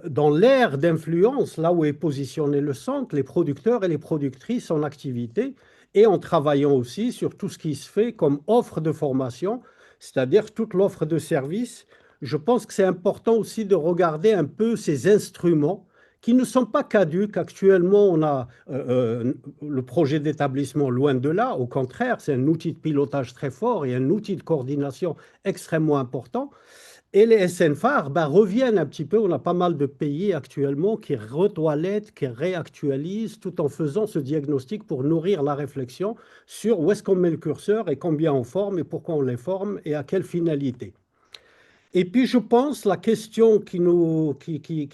dans l'aire d'influence, là où est positionné le centre, les producteurs et les productrices en activité, et en travaillant aussi sur tout ce qui se fait comme offre de formation, c'est-à-dire toute l'offre de services. Je pense que c'est important aussi de regarder un peu ces instruments qui ne sont pas caduques. Actuellement, on a le projet d'établissement loin de là. Au contraire, c'est un outil de pilotage très fort et un outil de coordination extrêmement important. Et les SNFAR reviennent un petit peu. On a pas mal de pays actuellement qui retoilettent, qui réactualisent, tout en faisant ce diagnostic pour nourrir la réflexion sur où est-ce qu'on met le curseur et combien on forme et pourquoi on les forme et à quelle finalité. Et puis, je pense, la question qui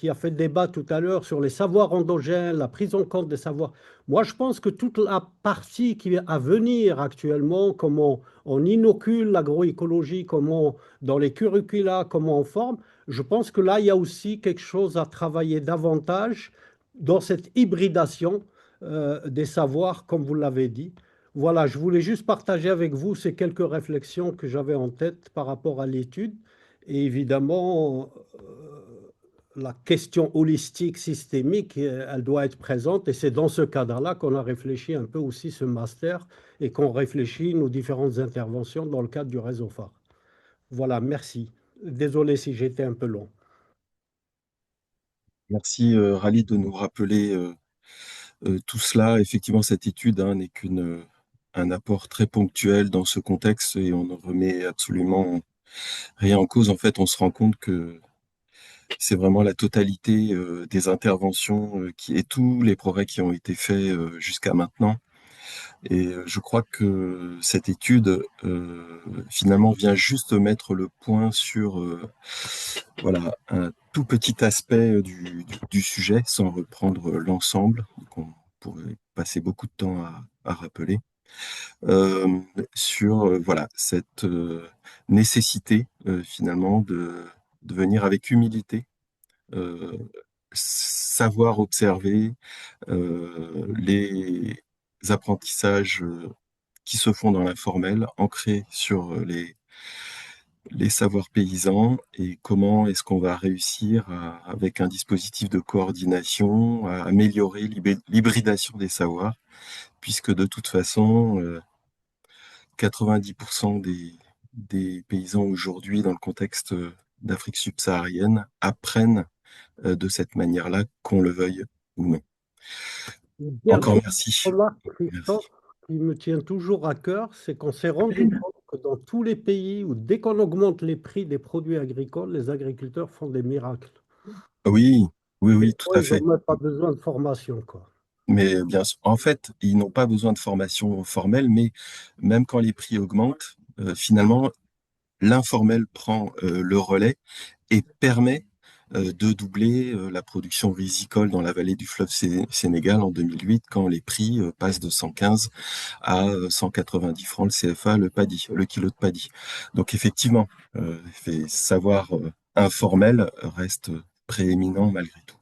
a fait débat tout à l'heure sur les savoirs endogènes, la prise en compte des savoirs, moi, je pense que toute la partie qui est à venir actuellement, comment on inocule l'agroécologie, comment dans les curricula, comment on forme, je pense que là, il y a aussi quelque chose à travailler davantage dans cette hybridation des savoirs, comme vous l'avez dit. Voilà, je voulais juste partager avec vous ces quelques réflexions que j'avais en tête par rapport à l'étude. Et évidemment, la question holistique, systémique, elle doit être présente. Et c'est dans ce cadre-là qu'on a réfléchi un peu aussi ce master et qu'on réfléchit nos différentes interventions dans le cadre du réseau phare. Voilà, merci. Désolé si j'étais un peu long. Merci Rally de nous rappeler tout cela. Effectivement, cette étude n'est qu'un apport très ponctuel dans ce contexte et on ne remet absolument rien en cause. En fait, on se rend compte que c'est vraiment la totalité des interventions et tous les progrès qui ont été faits jusqu'à maintenant. Et je crois que cette étude, finalement, vient juste mettre le point sur voilà, un tout petit aspect du sujet, sans reprendre l'ensemble, qu'on pourrait passer beaucoup de temps à rappeler. euh, sur voilà, cette nécessité finalement de venir avec humilité, euh, savoir observer les apprentissages qui se font dans l'informel, ancrés sur les savoirs paysans et comment est-ce qu'on va réussir avec un dispositif de coordination à améliorer l'hybridation des savoirs, puisque de toute façon, 90% des paysans aujourd'hui, dans le contexte d'Afrique subsaharienne, apprennent de cette manière-là, qu'on le veuille ou non. Il y a Encore une merci. remarque, Merci. Christophe, qui me tient toujours à cœur, c'est qu'on s'est rendu compte que dans tous les pays où dès qu'on augmente les prix des produits agricoles, les agriculteurs font des miracles. Oui, oui, Des oui, tout fois, à ils n'ont fait. même pas besoin de formation, quoi. Mais bien sûr, en fait, ils n'ont pas besoin de formation formelle, mais même quand les prix augmentent, finalement, l'informel prend le relais et permet de doubler la production rizicole dans la vallée du fleuve Sénégal en 2008, quand les prix passent de 115 à 190 francs le CFA, le kilo de paddy. Donc effectivement, savoir informel reste prééminent malgré tout.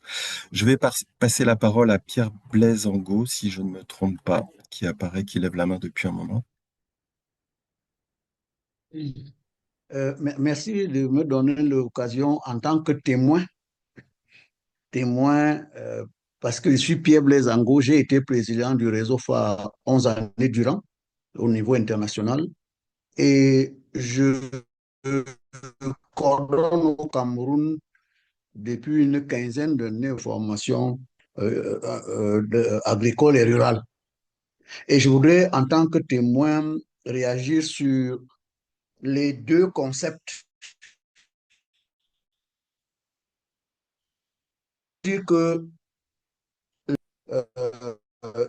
Je vais passer la parole à Pierre Blaise Angot, si je ne me trompe pas, qui apparaît, qui lève la main depuis un moment. Merci de me donner l'occasion en tant que témoin, parce que je suis Pierre Blaise Angot, j'ai été président du réseau phare 11 années durant au niveau international et je coordonne au Cameroun depuis une quinzaine d'années de formation agricole et rurale. Et je voudrais, en tant que témoin, réagir sur les deux concepts. Dire que euh,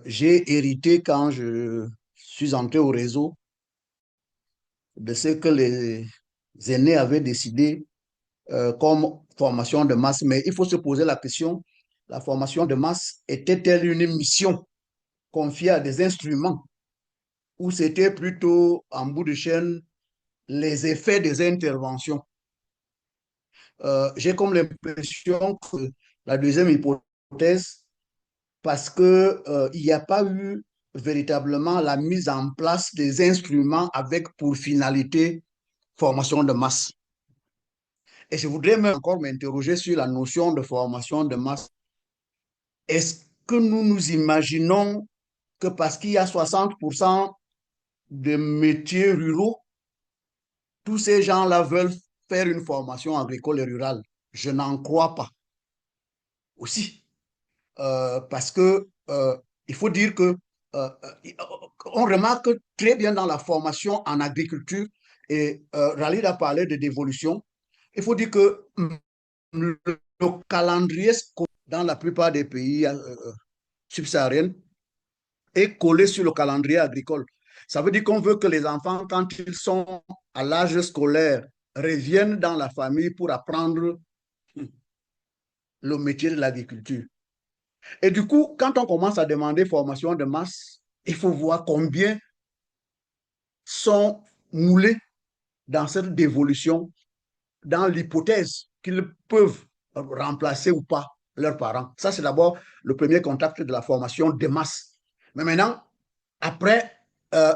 j'ai hérité quand je suis entré au réseau de ce que les aînés avaient décidé comme formation de masse. Mais il faut se poser la question, la formation de masse était-elle une mission confiée à des instruments ou c'était plutôt en bout de chaîne les effets des interventions? J'ai comme l'impression que la deuxième hypothèse, parce que, il n'y a pas eu véritablement la mise en place des instruments avec pour finalité formation de masse. Et je voudrais même encore m'interroger sur la notion de formation de masse. Est-ce que nous nous imaginons que parce qu'il y a 60% de métiers ruraux, tous ces gens-là veulent faire une formation agricole et rurale? Je n'en crois pas aussi. Parce que il faut dire que euh, on remarque très bien dans la formation en agriculture, et Ralid a parlé de dévolution. Il faut dire que le calendrier dans la plupart des pays subsahariens est collé sur le calendrier agricole. Ça veut dire qu'on veut que les enfants, quand ils sont à l'âge scolaire, reviennent dans la famille pour apprendre le métier de l'agriculture. Et du coup, quand on commence à demander formation de masse, il faut voir combien sont moulés dans cette dévolution, dans l'hypothèse qu'ils peuvent remplacer ou pas leurs parents. Ça, c'est d'abord le premier contact de la formation de masse. Mais maintenant, après,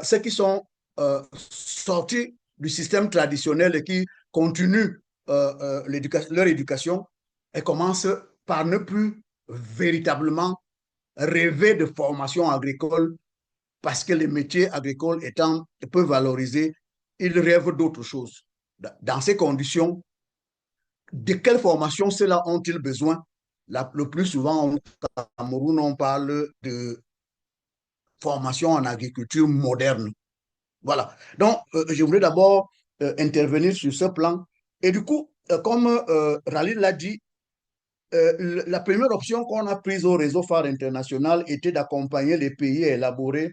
ceux qui sont sortis du système traditionnel et qui continuent leur éducation, et commencent par ne plus véritablement rêver de formation agricole parce que les métiers agricoles étant peu valorisés, ils rêvent d'autre chose. Dans ces conditions, de quelle formation ceux-là ont-ils besoin? Le plus souvent, au Cameroun, on parle de formation en agriculture moderne. Voilà. Donc, je voulais d'abord intervenir sur ce plan. Et du coup, comme Ralid l'a dit, la première option qu'on a prise au réseau phare international était d'accompagner les pays à élaborer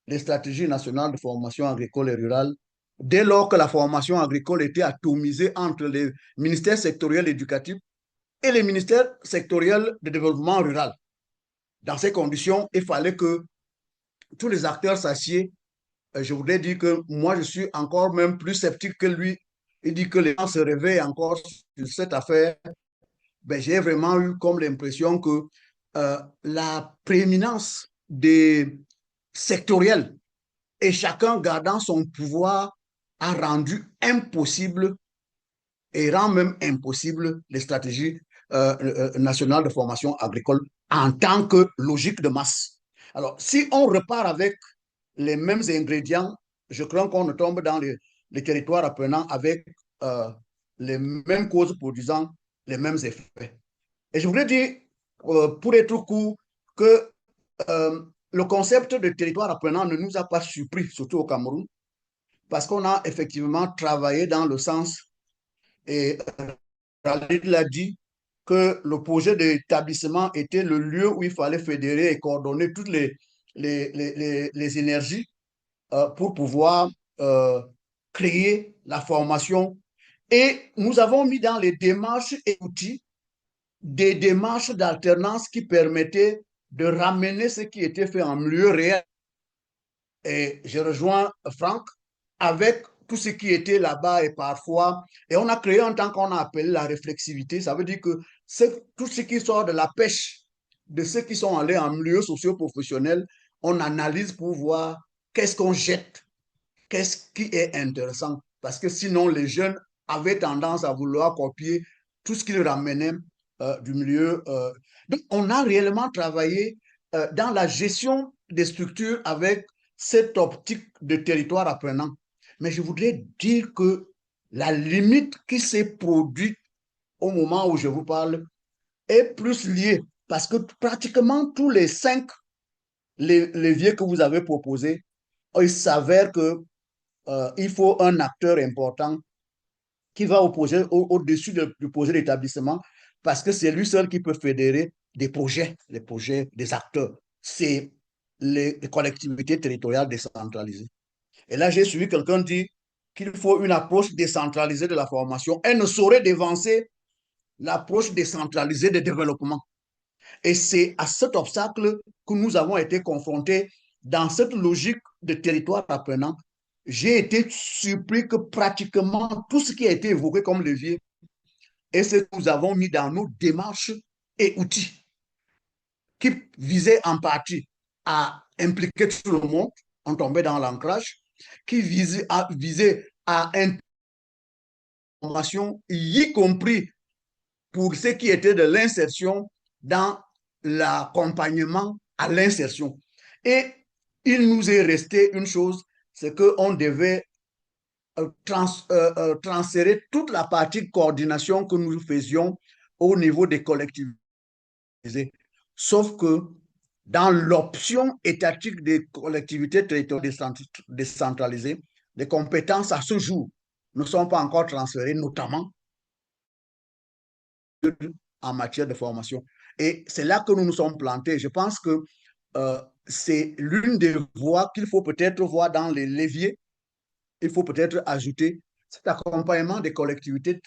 les stratégies nationales de formation agricole et rurale dès lors que la formation agricole était atomisée entre les ministères sectoriels éducatifs et les ministères sectoriels de développement rural. Dans ces conditions, il fallait que tous les acteurs s'assiedent je voudrais dire que moi, je suis encore même plus sceptique que lui. Il dit que les gens se réveillent encore sur cette affaire. Ben, j'ai vraiment eu comme l'impression que la prééminence des sectoriels et chacun gardant son pouvoir a rendu impossible et rend même impossible les stratégies nationales de formation agricole en tant que logique de masse. Alors, si on repart avec les mêmes ingrédients, je crains qu'on ne tombe dans les territoires apprenants avec les mêmes causes produisant les mêmes effets. Et je voudrais dire, pour être court, que le concept de territoire apprenant ne nous a pas surpris, surtout au Cameroun, parce qu'on a effectivement travaillé dans le sens, et Khalid l'a dit, que le projet d'établissement était le lieu où il fallait fédérer et coordonner toutes les énergies pour pouvoir euh, créer la formation. Et nous avons mis dans les démarches et outils des démarches d'alternance qui permettaient de ramener ce qui était fait en milieu réel. Et je rejoins Franck avec tout ce qui était là-bas et parfois, et on a créé un temps qu'on a appelé la réflexivité. Ça veut dire que tout ce qui sort de la pêche, de ceux qui sont allés en milieu socio-professionnel, on analyse pour voir qu'est-ce qu'on jette, qu'est-ce qui est intéressant. Parce que sinon, les jeunes avaient tendance à vouloir copier tout ce qu'ils ramenaient du milieu. Donc, on a réellement travaillé dans la gestion des structures avec cette optique de territoire apprenant. Mais je voudrais dire que la limite qui s'est produite au moment où je vous parle est plus liée parce que pratiquement tous les 5 leviers que vous avez proposés, il s'avère que il faut un acteur important qui va au-dessus du projet d'établissement parce que c'est lui seul qui peut fédérer des projets, les projets des acteurs. C'est les collectivités territoriales décentralisées. Et là, j'ai suivi quelqu'un dire qu'il faut une approche décentralisée de la formation. Elle ne saurait dévancer l'approche décentralisée de développement. Et c'est à cet obstacle que nous avons été confrontés dans cette logique de territoire apprenant. J'ai été surpris que pratiquement tout ce qui a été évoqué comme levier est ce que nous avons mis dans nos démarches et outils qui visaient en partie à impliquer tout le monde, on tombait dans l'ancrage, qui visait à information, y compris pour ce qui était de l'insertion dans l'accompagnement à l'insertion. Et il nous est resté une chose, c'est qu'on devait transférer toute la partie de coordination que nous faisions au niveau des collectivités. Sauf que dans l'option étatique des collectivités territoriales décentralisées, les compétences à ce jour ne sont pas encore transférées, notamment en matière de formation. Et c'est là que nous nous sommes plantés. Je pense que c'est l'une des voies qu'il faut peut-être voir dans les leviers. Il faut peut-être ajouter cet accompagnement des collectivités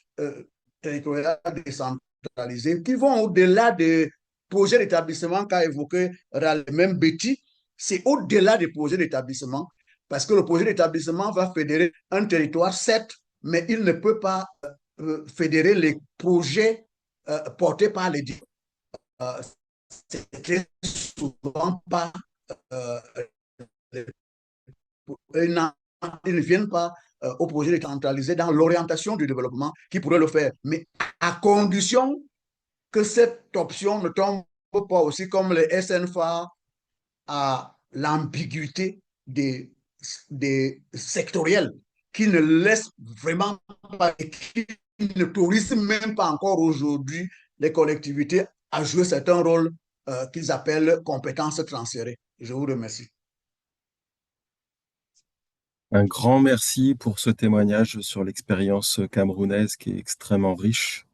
territoriales décentralisées qui vont au-delà des projets d'établissement qu'a évoqué même Betty. C'est au-delà des projets d'établissement parce que le projet d'établissement va fédérer un territoire, certes, mais il ne peut pas fédérer les projets portés par les c'est très souvent pas ils ne viennent pas au projet décentralisé dans l'orientation du développement qui pourrait le faire, mais à condition que cette option ne tombe pas aussi comme les SNFA à l'ambiguïté des sectoriels qui ne laissent vraiment pas et qui ne tourisent même pas encore aujourd'hui les collectivités à jouer certains rôles qu'ils appellent compétences transférées. Je vous remercie. Un grand merci pour ce témoignage sur l'expérience camerounaise qui est extrêmement riche.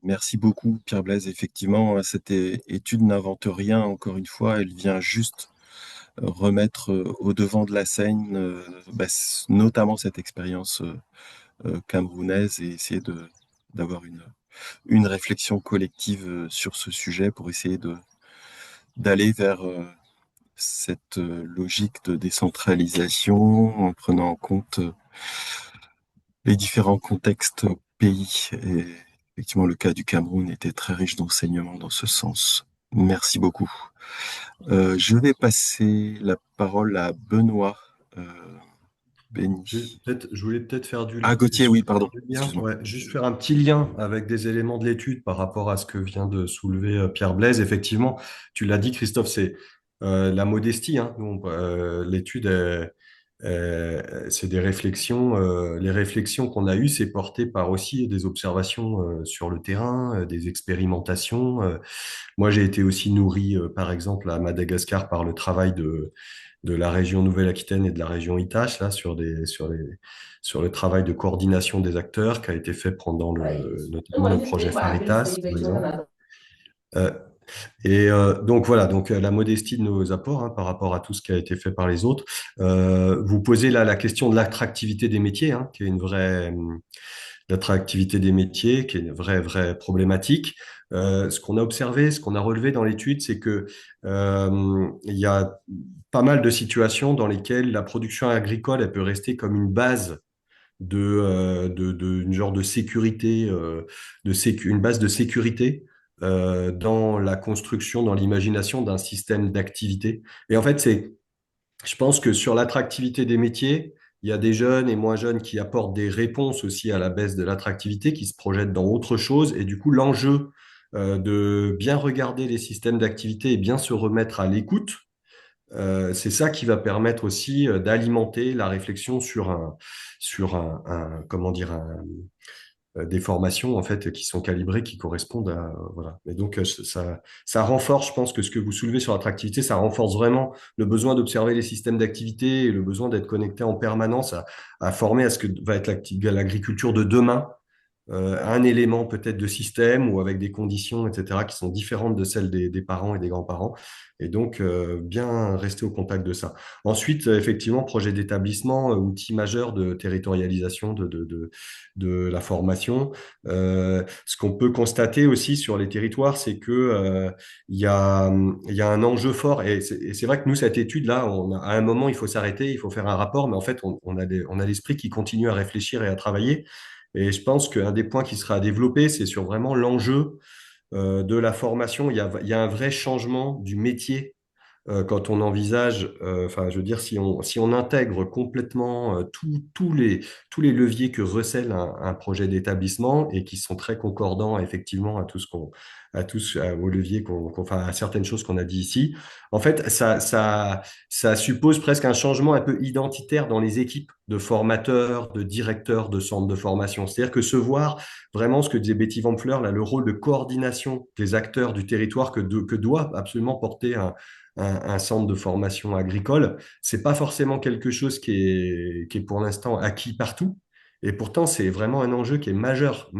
Merci beaucoup, Pierre Blaise. Effectivement, cette étude n'invente rien, encore une fois, elle vient juste remettre au devant de la scène, notamment cette expérience camerounaise et essayer d'avoir une réflexion collective sur ce sujet pour essayer d'aller vers cette logique de décentralisation en prenant en compte les différents contextes au pays. Et effectivement, le cas du Cameroun était très riche d'enseignements dans ce sens. Merci beaucoup. Je vais passer la parole à Benoît Béni. Je voulais peut-être faire Ah, Gauthier, oui, pardon. du lien, Excuse-moi. ouais, juste faire un petit lien avec des éléments de l'étude par rapport à ce que vient de soulever Pierre Blaise. Effectivement, tu l'as dit, Christophe, c'est la modestie, hein. Donc, l'étude, c'est des réflexions. Les réflexions qu'on a eues, c'est porté par aussi des observations sur le terrain, des expérimentations. Moi, j'ai été aussi nourri, par exemple, à Madagascar par le travail de la région Nouvelle-Aquitaine et de la région Itache, là, sur le travail de coordination des acteurs qui a été fait pendant notamment le projet Faritas, par exemple. Euh, donc voilà, donc la modestie de nos apports hein, par rapport à tout ce qui a été fait par les autres. Vous posez là la question de l'attractivité des métiers, hein, qui est une vraie l'attractivité des métiers, qui est une vraie problématique. Ce qu'on a observé, ce qu'on a relevé dans l'étude, c'est que il y a pas mal de situations dans lesquelles la production agricole, elle peut rester comme une base une genre de sécurité, une base de sécurité dans la construction, dans l'imagination d'un système d'activité. Et en fait, je pense que sur l'attractivité des métiers, il y a des jeunes et moins jeunes qui apportent des réponses aussi à la baisse de l'attractivité, qui se projettent dans autre chose. Et du coup, l'enjeu de bien regarder les systèmes d'activité et bien se remettre à l'écoute, c'est ça qui va permettre aussi d'alimenter la réflexion comment dire, des formations en fait qui sont calibrées, qui correspondent à voilà. Et donc ça renforce, je pense que ce que vous soulevez sur l'attractivité, ça renforce vraiment le besoin d'observer les systèmes d'activité et le besoin d'être connecté en permanence à former à ce que va être l'agriculture de demain, un élément peut-être de système ou avec des conditions, etc., qui sont différentes de celles des parents et des grands-parents. Et donc, bien rester au contact de ça. Ensuite, effectivement, projet d'établissement, outil majeur de territorialisation de la formation. Ce qu'on peut constater aussi sur les territoires, c'est que il y a un enjeu fort. Et c'est vrai que nous, cette étude-là, à un moment, il faut s'arrêter, il faut faire un rapport, mais en fait, on a l'esprit qui continue à réfléchir et à travailler. Et je pense qu'un des points qui sera à développer, c'est sur vraiment l'enjeu de la formation. Il y a un vrai changement du métier quand on envisage, enfin, je veux dire, si on intègre complètement tous les leviers que recèle un projet d'établissement et qui sont très concordants effectivement à tout ce aux leviers enfin, à certaines choses qu'on a dit ici, en fait, ça suppose presque un changement un peu identitaire dans les équipes de formateurs, de directeurs de centres de formation. C'est-à-dire que se voir vraiment ce que disait Betty Van Fleur, là, le rôle de coordination des acteurs du territoire que doit absolument porter un centre de formation agricole, c'est pas forcément quelque chose qui est pour l'instant acquis partout. Et pourtant, c'est vraiment un enjeu qui est majeur.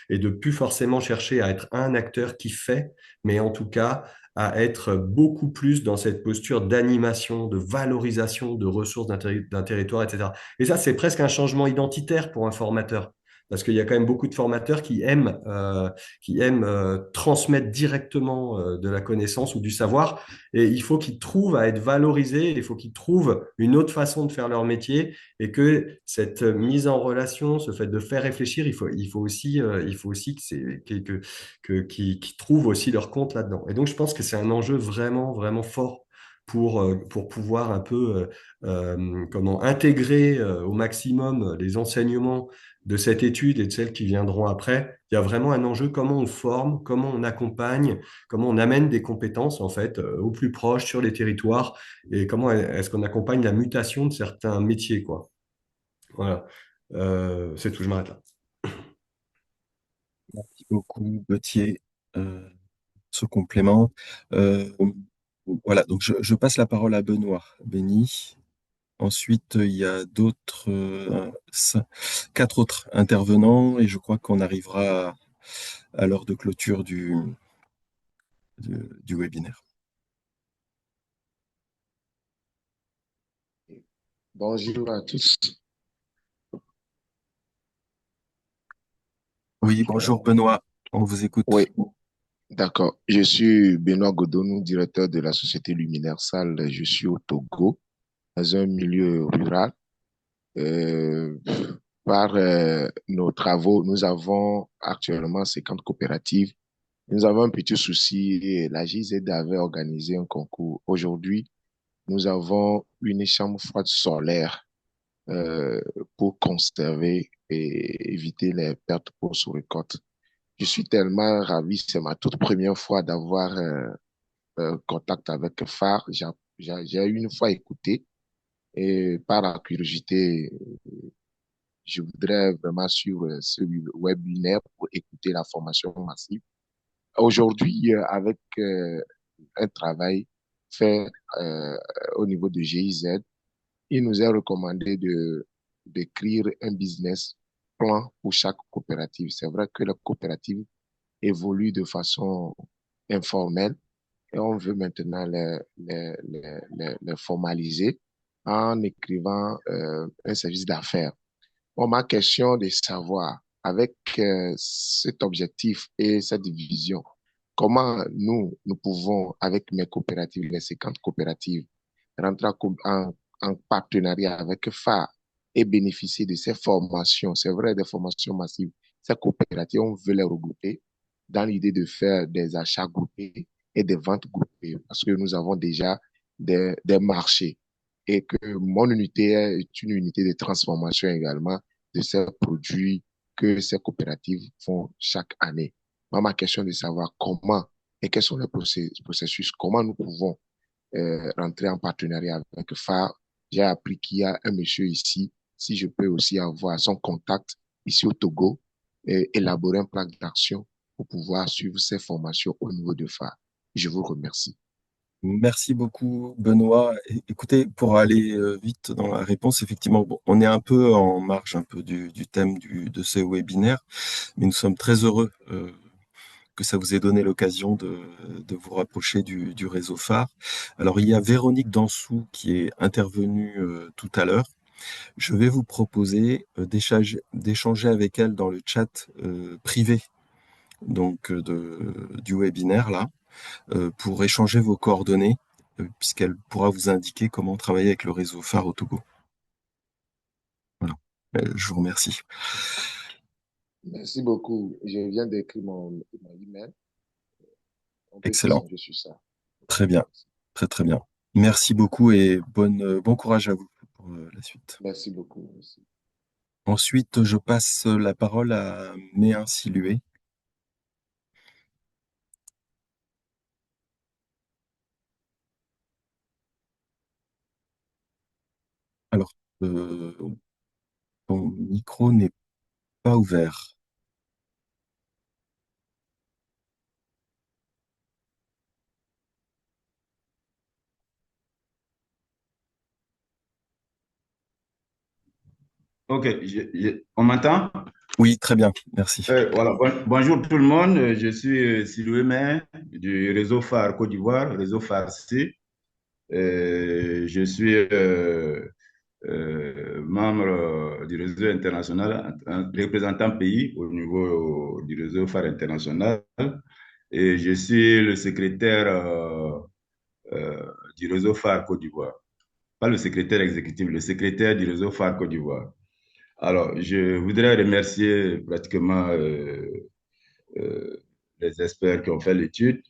Et de plus forcément chercher à être un acteur qui fait, mais en tout cas, à être beaucoup plus dans cette posture d'animation, de valorisation de ressources d'un territoire, etc. Et ça, c'est presque un changement identitaire pour un formateur. Parce qu'il y a quand même beaucoup de formateurs qui aiment transmettre directement de la connaissance ou du savoir. Et il faut qu'ils trouvent à être valorisés, il faut qu'ils trouvent une autre façon de faire leur métier et que cette mise en relation, ce fait de faire réfléchir, il faut aussi qu'ils trouvent aussi leur compte là-dedans. Et donc, je pense que c'est un enjeu vraiment fort pour pouvoir un peu comment intégrer au maximum les enseignements de cette étude et de celles qui viendront après. Il y a vraiment un enjeu, comment on forme, comment on accompagne, comment on amène des compétences en fait au plus proche sur les territoires et comment est-ce qu'on accompagne la mutation de certains métiers quoi. Voilà. C'est tout, je m'arrête là. Merci beaucoup, Gauthier, ce complément. Voilà, donc je passe la parole à Benoît Béni. Ensuite, il y a quatre autres intervenants et je crois qu'on arrivera à l'heure de clôture du webinaire. Bonjour à tous. Oui, bonjour Benoît, on vous écoute. Oui, D'accord. Je suis Benoît Godonou, directeur de la société Luminaire Salle. Je suis au Togo, dans un milieu rural. Euh, Par nos travaux, nous avons actuellement 50 coopératives. Nous avons un petit souci. La GIZ avait organisé un concours. Aujourd'hui, nous avons une chambre froide solaire euh, pour conserver et éviter les pertes pour sous récolte. Je suis tellement ravi. C'est ma toute première fois d'avoir contact avec Phare. J'ai une fois écouté et par la curiosité, je voudrais vraiment suivre ce webinaire pour écouter la formation massive. Aujourd'hui, avec un travail fait euh, au niveau de GIZ, il nous est recommandé d'écrire un business plan pour chaque coopérative. C'est vrai que la coopérative évolue de façon informelle et on veut maintenant les formaliser en écrivant un service d'affaires. Bon, ma question de savoir, avec cet objectif et cette vision, comment nous pouvons, avec mes coopératives, les 50 coopératives, rentrer en partenariat avec FA et bénéficier de ces formations, c'est vrai, des formations massives. Ces coopératives, on veut les regrouper dans l'idée de faire des achats groupés et des ventes groupées parce que nous avons déjà des marchés et que mon unité est une unité de transformation également de ces produits que ces coopératives font chaque année. Moi, ma question est de savoir comment et quels sont les processus, comment nous pouvons rentrer en partenariat avec FAR. J'ai appris qu'il y a un monsieur ici, si je peux aussi avoir son contact ici au Togo, et élaborer un plan d'action pour pouvoir suivre ces formations au niveau de FAR. Je vous remercie. Merci beaucoup, Benoît. Écoutez, pour aller vite dans la réponse, effectivement, bon, on est un peu en marge un peu du thème de ce webinaire, mais nous sommes très heureux que ça vous ait donné l'occasion de vous rapprocher du réseau phare. Alors, il y a Véronique Dansou qui est intervenue tout à l'heure. Je vais vous proposer d'échanger avec elle dans le chat privé donc du webinaire là, pour échanger vos coordonnées, puisqu'elle pourra vous indiquer comment travailler avec le réseau phare au Togo. Voilà. Je vous remercie. Merci beaucoup. Je viens d'écrire mon email. On peut Excellent. échanger sur ça. Très bien. Très, très bien. Merci beaucoup et bon courage à vous pour la suite. Merci beaucoup. Merci. Ensuite, je passe la parole à Méin Silué. Alors, ton micro n'est pas ouvert. Ok, on m'entend? Oui, très bien, merci. Voilà. Bonjour tout le monde, je suis Siloué Main du réseau phare Côte d'Ivoire, réseau phare C. Je suis membre du réseau international, un représentant pays au niveau du réseau phare international. Et je suis le secrétaire du réseau phare Côte d'Ivoire. Pas le secrétaire exécutif, le secrétaire du réseau phare Côte d'Ivoire. Alors, je voudrais remercier pratiquement les experts qui ont fait l'étude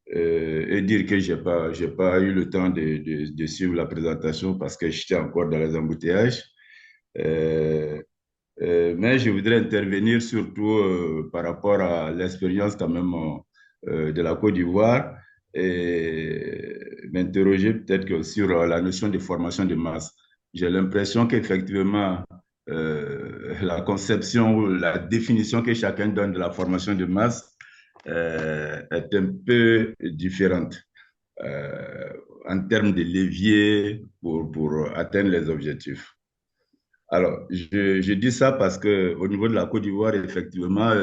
et dire que j'ai pas eu le temps de suivre la présentation parce que j'étais encore dans les embouteillages. Mais je voudrais intervenir surtout par rapport à l'expérience quand même de la Côte d'Ivoire et m'interroger peut-être que sur la notion de formation de masse. J'ai l'impression qu'effectivement, la conception ou la définition que chacun donne de la formation de masse est un peu différente en termes de levier pour atteindre les objectifs. Alors, je dis ça parce qu'au niveau de la Côte d'Ivoire, effectivement,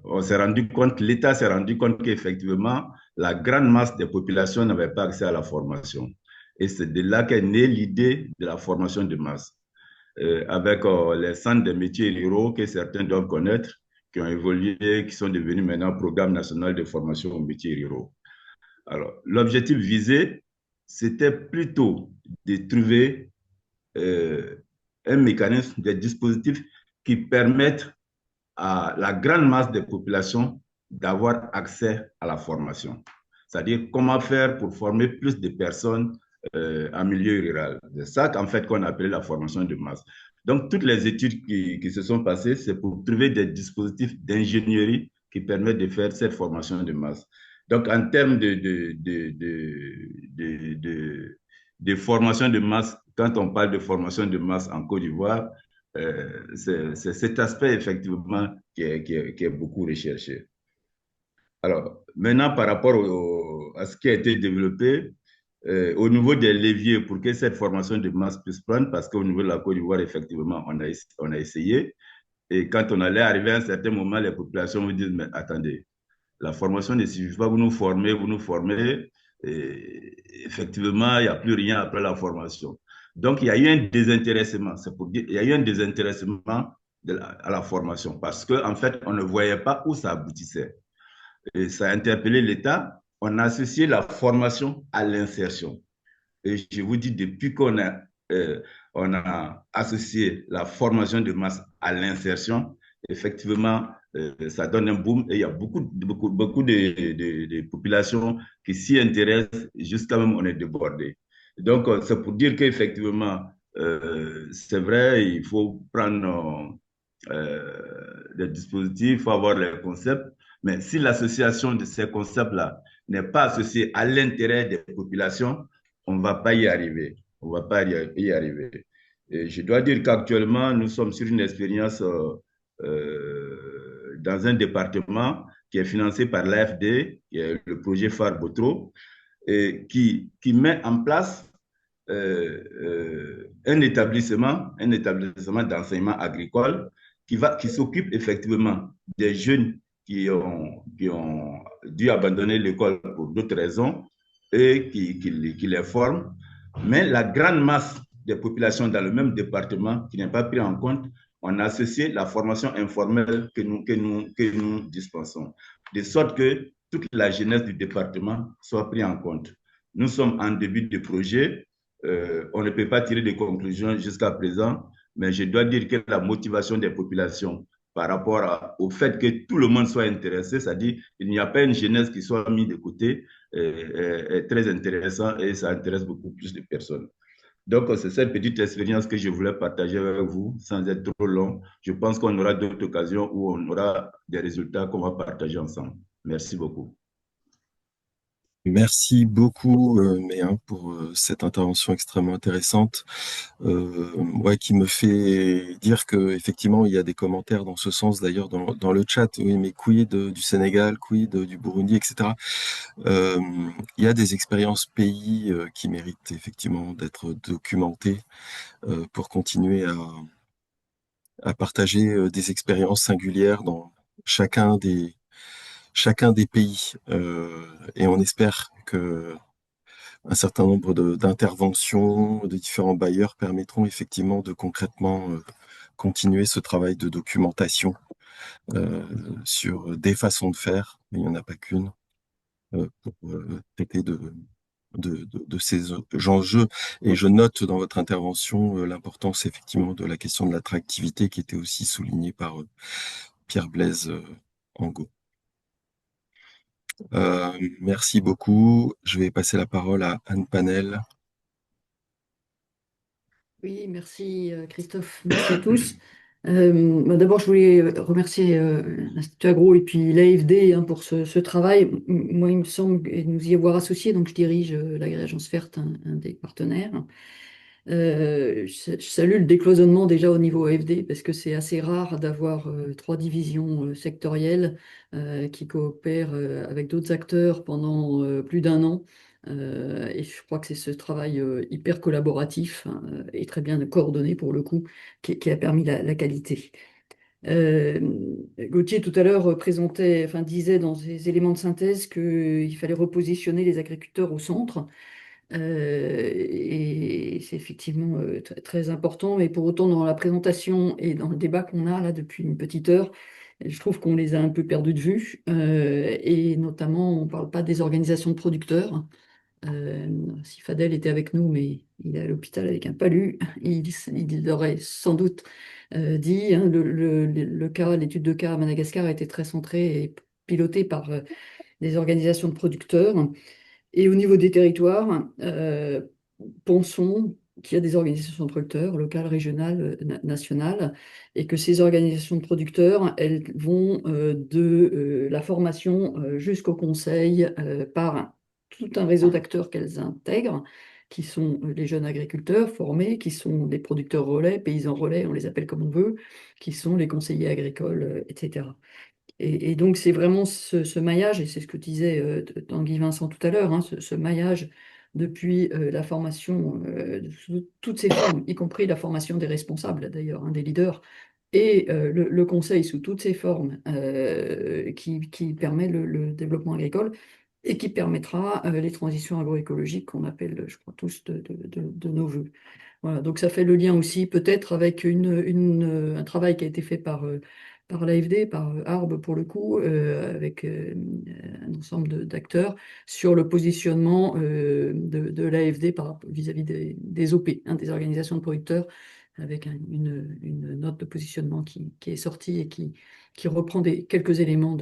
on s'est rendu compte, l'État s'est rendu compte qu'effectivement, la grande masse des populations n'avait pas accès à la formation. Et c'est de là qu'est née l'idée de la formation de masse. Avec les centres de métiers ruraux que certains doivent connaître, qui ont évolué, qui sont devenus maintenant Programme national de formation aux métiers ruraux. Alors, l'objectif visé, c'était plutôt de trouver un mécanisme, des dispositifs qui permettent à la grande masse des populations d'avoir accès à la formation. C'est-à-dire comment faire pour former plus de personnes en milieu rural. C'est ça qu'en fait qu'on appelle la formation de masse. Donc, toutes les études qui se sont passées, c'est pour trouver des dispositifs d'ingénierie qui permettent de faire cette formation de masse. Donc, en termes de formation de masse, quand on parle de formation de masse en Côte d'Ivoire, c'est cet aspect effectivement qui est beaucoup recherché. Alors, maintenant, par rapport à ce qui a été développé, au niveau des leviers pour que cette formation de masse puisse prendre, parce qu'au niveau de la Côte d'Ivoire, effectivement, on a essayé. Et quand on allait arriver à un certain moment, les populations vous disent, mais attendez, la formation ne suffit pas, vous nous formez. Et effectivement, il n'y a plus rien après la formation. Donc, il y a eu un désintéressement. C'est pour dire, il y a eu un désintéressement à la formation parce qu'en fait, on ne voyait pas où ça aboutissait. Et ça a interpellé l'État. On a associé la formation à l'insertion. Et je vous dis, depuis on a associé la formation de masse à l'insertion, effectivement, ça donne un boom et il y a beaucoup de populations qui s'y intéressent, jusqu'à même on est débordé. Donc, c'est pour dire qu'effectivement, c'est vrai, il faut prendre des dispositifs, il faut avoir les concepts, mais si l'association de ces concepts-là n'est pas associée à l'intérêt des populations, on ne va pas y arriver. On ne va pas y arriver. Et je dois dire qu'actuellement, nous sommes sur une expérience dans un département qui est financé par l'AFD, qui est le projet phare Botro, et qui met en place un établissement d'enseignement agricole qui s'occupe effectivement des jeunes qui ont dû abandonner l'école pour d'autres raisons et qui les forment. Mais la grande masse des populations dans le même département qui n'est pas pris en compte, on a associé la formation informelle que nous dispensons, de sorte que toute la jeunesse du département soit prise en compte. Nous sommes en début de projet. On ne peut pas tirer de conclusions jusqu'à présent, mais je dois dire que la motivation des populations par rapport au fait que tout le monde soit intéressé, c'est-à-dire qu'il n'y a pas une jeunesse qui soit mise de côté, est très intéressant et ça intéresse beaucoup plus de personnes. Donc, c'est cette petite expérience que je voulais partager avec vous sans être trop long. Je pense qu'on aura d'autres occasions où on aura des résultats qu'on va partager ensemble. Merci beaucoup. Merci beaucoup, Méin, pour cette intervention extrêmement intéressante, qui me fait dire que effectivement il y a des commentaires dans ce sens d'ailleurs dans le chat. Oui, mais quid du Sénégal, quid du Burundi, etc. Il y a des expériences pays qui méritent effectivement d'être documentées pour continuer à partager des expériences singulières dans chacun des pays. Et on espère que un certain nombre d'interventions de différents bailleurs permettront effectivement de concrètement continuer ce travail de documentation sur des façons de faire, mais il n'y en a pas qu'une, pour traiter de ces enjeux. Et je note dans votre intervention l'importance effectivement de la question de l'attractivité qui était aussi soulignée par Pierre Blaise Angot. Merci beaucoup. Je vais passer la parole à Anne Panel. Oui, merci Christophe, merci à tous. D'abord, je voulais remercier l'Institut Agro et puis l'AFD pour ce travail. Moi, il me semble nous y avoir associés, donc je dirige l'Agréagence FERT, un des partenaires. Je salue le décloisonnement déjà au niveau AFD parce que c'est assez rare d'avoir 3 divisions sectorielles qui coopèrent avec d'autres acteurs pendant plus d'1 an. Et je crois que c'est ce travail hyper collaboratif et très bien coordonné pour le coup qui a permis la qualité. Gauthier tout à l'heure disait dans ses éléments de synthèse qu'il fallait repositionner les agriculteurs au centre. Et c'est effectivement très important, mais pour autant dans la présentation et dans le débat qu'on a là depuis une petite heure, Je trouve qu'on les a un peu perdus de vue, et notamment, on ne parle pas des organisations de producteurs. Si Fadel était avec nous, mais il est à l'hôpital avec un palu, il aurait sans doute dit, hein, l'étude de cas à Madagascar a été très centrée et pilotée par des organisations de producteurs. Et au niveau des territoires, pensons qu'il y a des organisations de producteurs, locales, régionales, nationales, et que ces organisations de producteurs, elles vont de la formation jusqu'au conseil par tout un réseau d'acteurs qu'elles intègrent, qui sont les jeunes agriculteurs formés, qui sont les producteurs relais, paysans relais, on les appelle comme on veut, qui sont les conseillers agricoles, etc. Et donc, c'est vraiment ce maillage, et c'est ce que disait Tanguy Vincent tout à l'heure, hein, ce maillage depuis la formation, sous toutes ses formes, y compris la formation des responsables d'ailleurs, hein, des leaders, et le conseil sous toutes ses formes qui permet le développement agricole et qui permettra les transitions agroécologiques qu'on appelle, je crois, tous de nos voeux. Voilà, donc ça fait le lien aussi peut-être avec un travail qui a été fait par l'AFD, par Arb pour le coup, avec un ensemble d'acteurs sur le positionnement de l'AFD vis-à-vis des OP, hein, des organisations de producteurs, avec une note de positionnement qui est sortie et qui reprend quelques éléments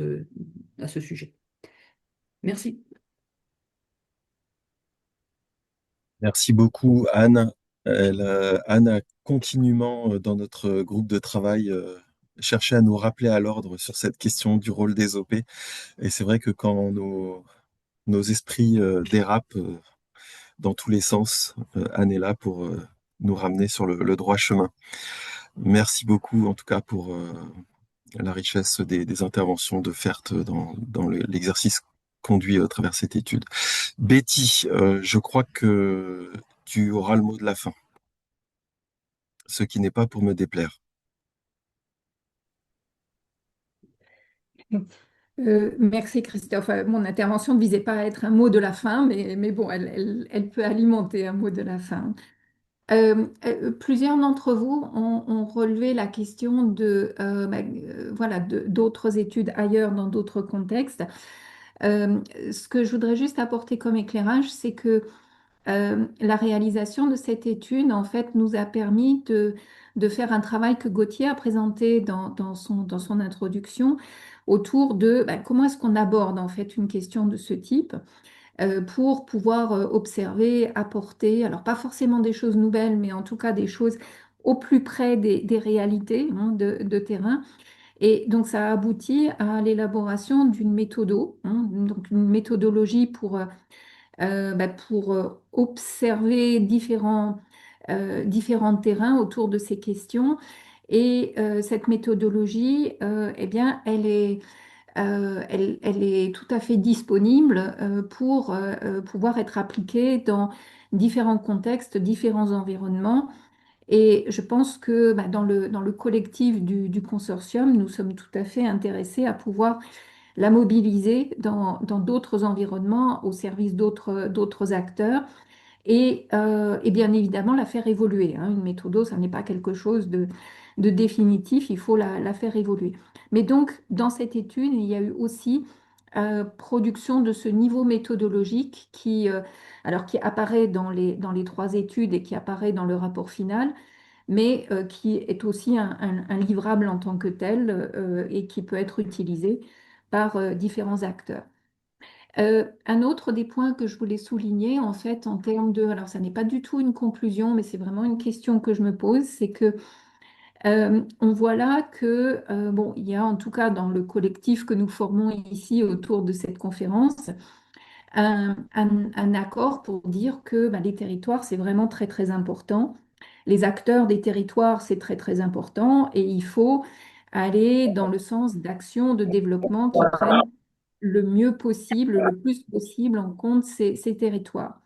à ce sujet. Merci. Merci beaucoup, Anne. Anne a continuellement, dans notre groupe de travail, cherché à nous rappeler à l'ordre sur cette question du rôle des OP. Et c'est vrai que quand nos esprits dérapent dans tous les sens, Anne est là pour nous ramener sur le droit chemin. Merci beaucoup, en tout cas, pour la richesse des interventions de Fert dans l'exercice conduit à travers cette étude. Betty, je crois que tu auras le mot de la fin, ce qui n'est pas pour me déplaire. Merci Christophe. Mon intervention ne visait pas à être un mot de la fin, mais bon, elle peut alimenter un mot de la fin. Plusieurs d'entre vous ont relevé la question voilà, d'autres études ailleurs dans d'autres contextes. Ce que je voudrais juste apporter comme éclairage, c'est que la réalisation de cette étude, en fait, nous a permis de faire un travail que Gauthier a présenté dans son introduction autour de comment est-ce qu'on aborde en fait une question de ce type pour pouvoir observer, apporter, alors pas forcément des choses nouvelles, mais en tout cas des choses au plus près des réalités, hein, de terrain. Et donc ça a abouti à l'élaboration d'une méthodo, hein, donc une méthodologie pour observer différents terrains autour de ces questions. Et cette méthodologie, eh bien, elle est tout à fait disponible pour pouvoir être appliquée dans différents contextes, différents environnements. Et je pense que dans le collectif du consortium, nous sommes tout à fait intéressés à pouvoir la mobiliser dans d'autres environnements, au service d'autres acteurs, et bien évidemment la faire évoluer, hein. Une méthode, ça n'est pas quelque chose de définitif, il faut la faire évoluer. Mais donc, dans cette étude, il y a eu aussi production de ce niveau méthodologique alors qui apparaît dans les trois études et qui apparaît dans le rapport final, mais qui est aussi un livrable en tant que tel et qui peut être utilisé par différents acteurs. Un autre des points que je voulais souligner, en fait, en termes alors ça n'est pas du tout une conclusion, mais c'est vraiment une question que je me pose, c'est que on voit là que, bon, il y a en tout cas dans le collectif que nous formons ici autour de cette conférence, un accord pour dire que les territoires, c'est vraiment très, très important. Les acteurs des territoires, c'est très, très important et il faut aller dans le sens d'actions de développement qui prennent le mieux possible, le plus possible en compte ces territoires.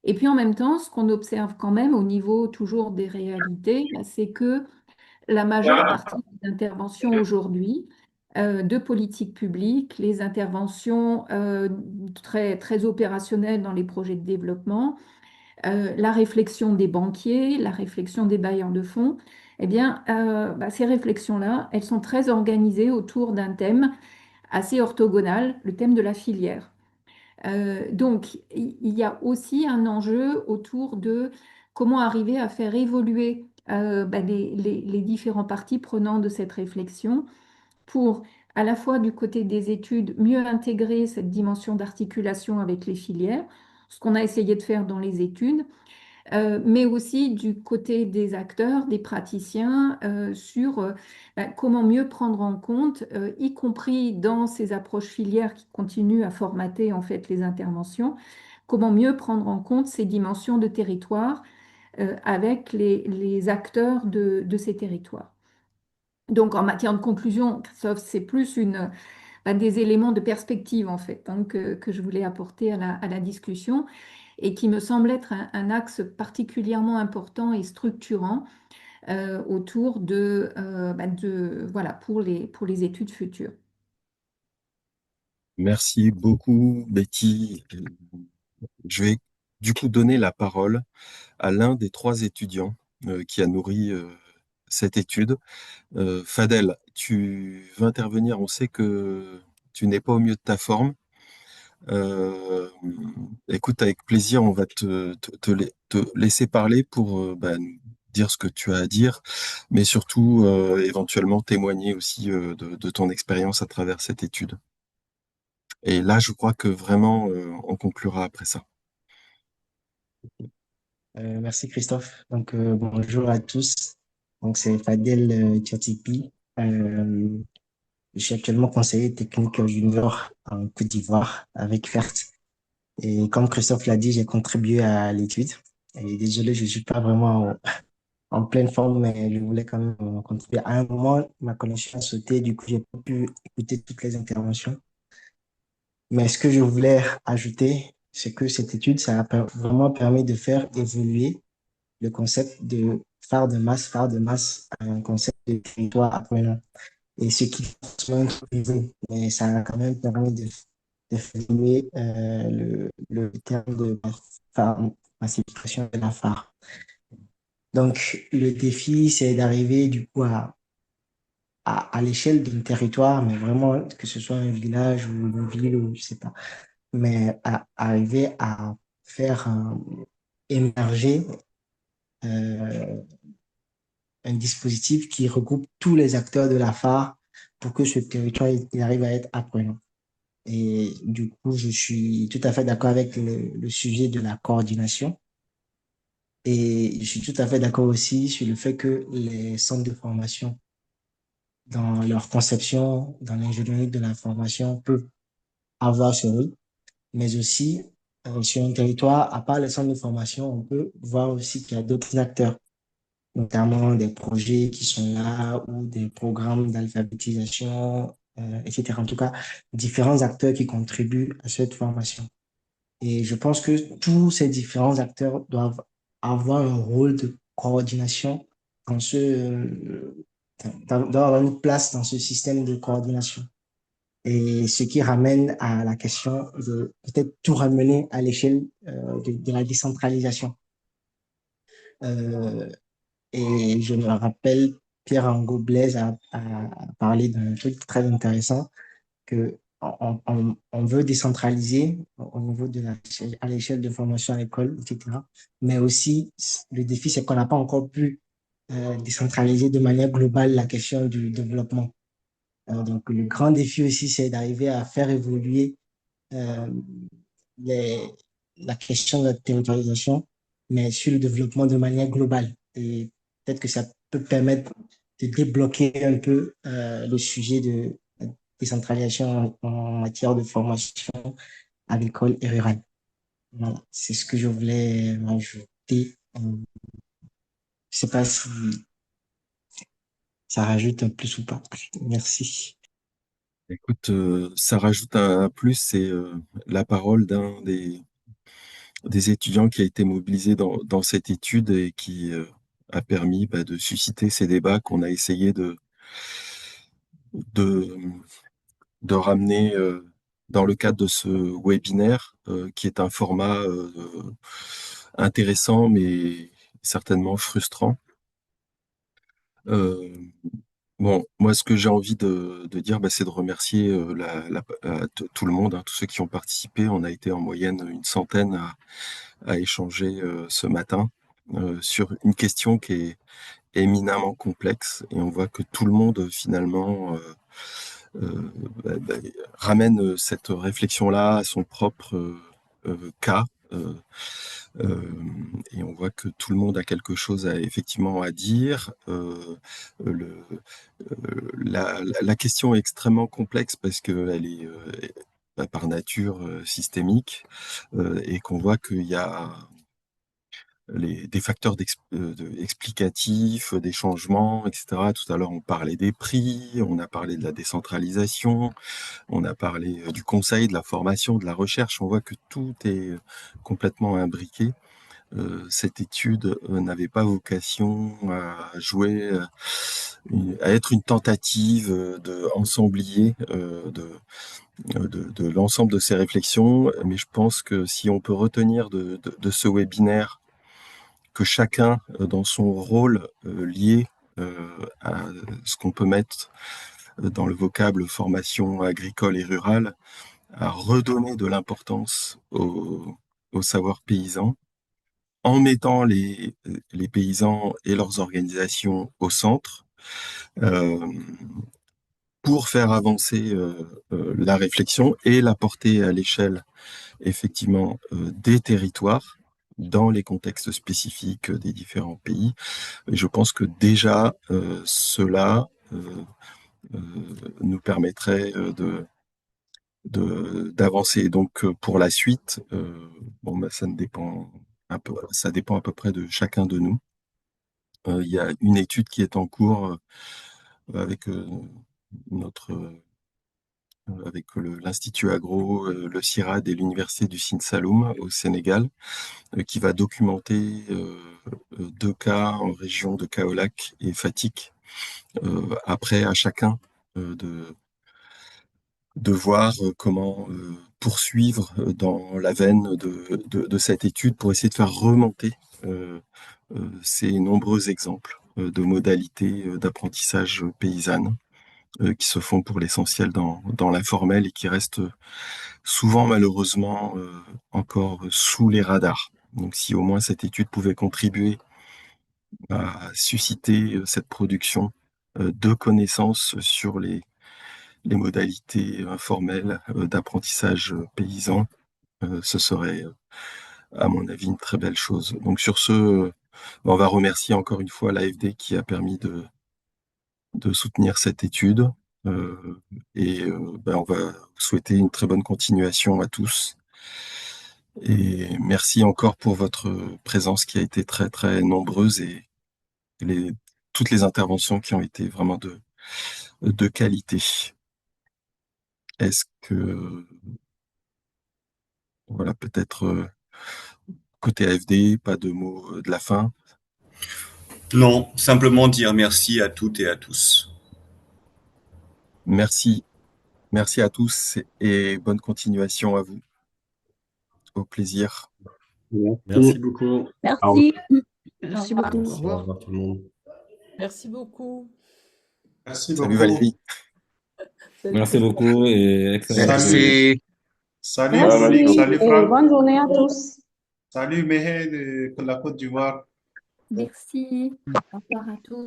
Et puis en même temps, ce qu'on observe quand même au niveau toujours des réalités, c'est que la majeure partie des interventions aujourd'hui de politique publique, les interventions très, très opérationnelles dans les projets de développement, la réflexion des banquiers, la réflexion des bailleurs de fonds, Eh bien, ces réflexions-là, elles sont très organisées autour d'un thème assez orthogonal, le thème de la filière. Donc, il y a aussi un enjeu autour de comment arriver à faire évoluer les différents parties prenants de cette réflexion pour, à la fois du côté des études, mieux intégrer cette dimension d'articulation avec les filières, ce qu'on a essayé de faire dans les études, mais aussi du côté des acteurs, des praticiens, sur comment mieux prendre en compte, y compris dans ces approches filières qui continuent à formater en fait les interventions, comment mieux prendre en compte ces dimensions de territoire avec les acteurs de ces territoires. Donc en matière de conclusion, Christophe, c'est plus des éléments de perspective en fait que je voulais apporter à la discussion et qui me semble être un axe particulièrement important et structurant autour voilà, pour les études futures. Merci beaucoup, Betty. Je vais du coup donner la parole à l'un des trois étudiants qui a nourri cette étude. Fadel, tu veux intervenir. On sait que tu n'es pas au mieux de ta forme. Euh, Écoute, avec plaisir, on va te laisser parler pour nous dire ce que tu as à dire, mais surtout éventuellement témoigner aussi de ton expérience à travers cette étude. Et là, je crois que vraiment, on conclura après ça. Merci Christophe. Donc, bonjour à tous. Donc, c'est Fadel Tchatipi. Je suis actuellement conseiller technique junior en Côte d'Ivoire avec FERT. Et comme Christophe l'a dit, j'ai contribué à l'étude. Et désolé, je suis pas vraiment en pleine forme, mais je voulais quand même contribuer. À un moment, ma connexion a sauté, du coup, j'ai pas pu écouter toutes les interventions. Mais ce que je voulais ajouter, c'est que cette étude, ça a vraiment permis de faire évoluer le concept de phare de masse, un concept de territoire apprenant. Et ce qui est forcément improvisé, mais ça a quand même permis de formuler le terme de phare, massification de la phare. Donc, le défi, c'est d'arriver du coup à l'échelle d'un territoire, mais vraiment que ce soit un village ou une ville ou je sais pas, mais à arriver à faire émerger euh, un dispositif qui regroupe tous les acteurs de la phare pour que ce territoire il arrive à être apprenant. Et du coup, je suis tout à fait d'accord avec le sujet de la coordination. Et je suis tout à fait d'accord aussi sur le fait que les centres de formation, dans leur conception, dans l'ingénierie de la formation, peuvent avoir ce rôle. Mais aussi, sur un territoire, à part les centres de formation, on peut voir aussi qu'il y a d'autres acteurs, notamment des projets qui sont là ou des programmes d'alphabétisation, etc. En tout cas, différents acteurs qui contribuent à cette formation. Et je pense que tous ces différents acteurs doivent avoir un rôle de coordination dans doivent avoir une place dans ce système de coordination. Et ce qui ramène à la question de peut-être tout ramener à l'échelle de la décentralisation. Euh, Et je me rappelle, Pierre-Ango Blaise a parlé d'un truc très intéressant, que on veut décentraliser au niveau à l'échelle de formation à l'école, etc. Mais aussi, le défi, c'est qu'on n'a pas encore pu décentraliser de manière globale la question du développement. Donc, le grand défi aussi, c'est d'arriver à faire évoluer euh, les, la question de la territorialisation, mais sur le développement de manière globale. Et peut-être que ça peut permettre de débloquer un peu le sujet de la décentralisation en matière de formation agricole et rurale. Voilà, c'est ce que je voulais ajouter. Je sais pas si ça rajoute un plus ou pas. Merci. Écoute, ça rajoute un plus, c'est la parole d'un des étudiants qui a été mobilisé dans cette étude et qui a permis de susciter ces débats qu'on a essayé de, de ramener dans le cadre de ce webinaire, qui est un format intéressant mais certainement frustrant. Euh, Bon, moi, ce que j'ai envie de dire, bah, c'est de remercier tout le monde, hein, tous ceux qui ont participé. On a été en moyenne une centaine à échanger ce matin sur une question qui est éminemment complexe. Et on voit que tout le monde, finalement, euh, bah, ramène cette réflexion-là à son propre cas. Euh, et on voit que tout le monde a quelque chose effectivement à dire. Le, la question est extrêmement complexe parce qu'elle est bah, par nature systémique et qu'on voit qu'il y a des facteurs explicatifs, des changements, etc. Tout à l'heure, on parlait des prix, on a parlé de la décentralisation, on a parlé du conseil, de la formation, de la recherche. On voit que tout est complètement imbriqué. Cette étude n'avait pas vocation à jouer, à être une tentative de ensemblier de l'ensemble de ces réflexions, mais je pense que si on peut retenir de ce webinaire que chacun, dans son rôle lié à ce qu'on peut mettre dans le vocable formation agricole et rurale, à redonner de l'importance au savoir paysan, en mettant les paysans et leurs organisations au centre, euh, pour faire avancer la réflexion et la porter à l'échelle, effectivement, des territoires, dans les contextes spécifiques des différents pays. Et je pense que déjà, cela euh, nous permettrait d'avancer. Donc, pour la suite, bon, bah, ça dépend à peu près de chacun de nous. Il y a une étude qui est en cours avec notre avec l'Institut Agro, le CIRAD et l'Université du Sine Saloum au Sénégal, qui va documenter 2 cas en région de Kaolack et Fatick. Après, à chacun de voir comment poursuivre dans la veine de cette étude pour essayer de faire remonter ces nombreux exemples de modalités d'apprentissage paysanne qui se font pour l'essentiel dans l'informel et qui restent souvent malheureusement encore sous les radars. Donc si au moins cette étude pouvait contribuer à susciter cette production de connaissances sur les modalités informelles d'apprentissage paysan, ce serait, à mon avis, une très belle chose. Donc sur ce, on va remercier encore une fois l'AFD qui a permis de soutenir cette étude. Et ben, on va vous souhaiter une très bonne continuation à tous. Et merci encore pour votre présence qui a été très très nombreuse et toutes les interventions qui ont été vraiment de qualité. Est-ce que, voilà, peut-être côté AFD, pas de mots de la fin? Non, simplement dire merci à toutes et à tous. Merci. Merci à tous et bonne continuation à vous. Au plaisir. Merci beaucoup. Merci. Merci beaucoup. Merci, au revoir tout le monde. Merci beaucoup. Merci Salut beaucoup. Valérie. Merci beaucoup et excellent. Merci. Salut Merci Monique, salut et Franck. bonne journée à tous. Salut Mehe de la Côte d'Ivoire. Merci. Au revoir à tous.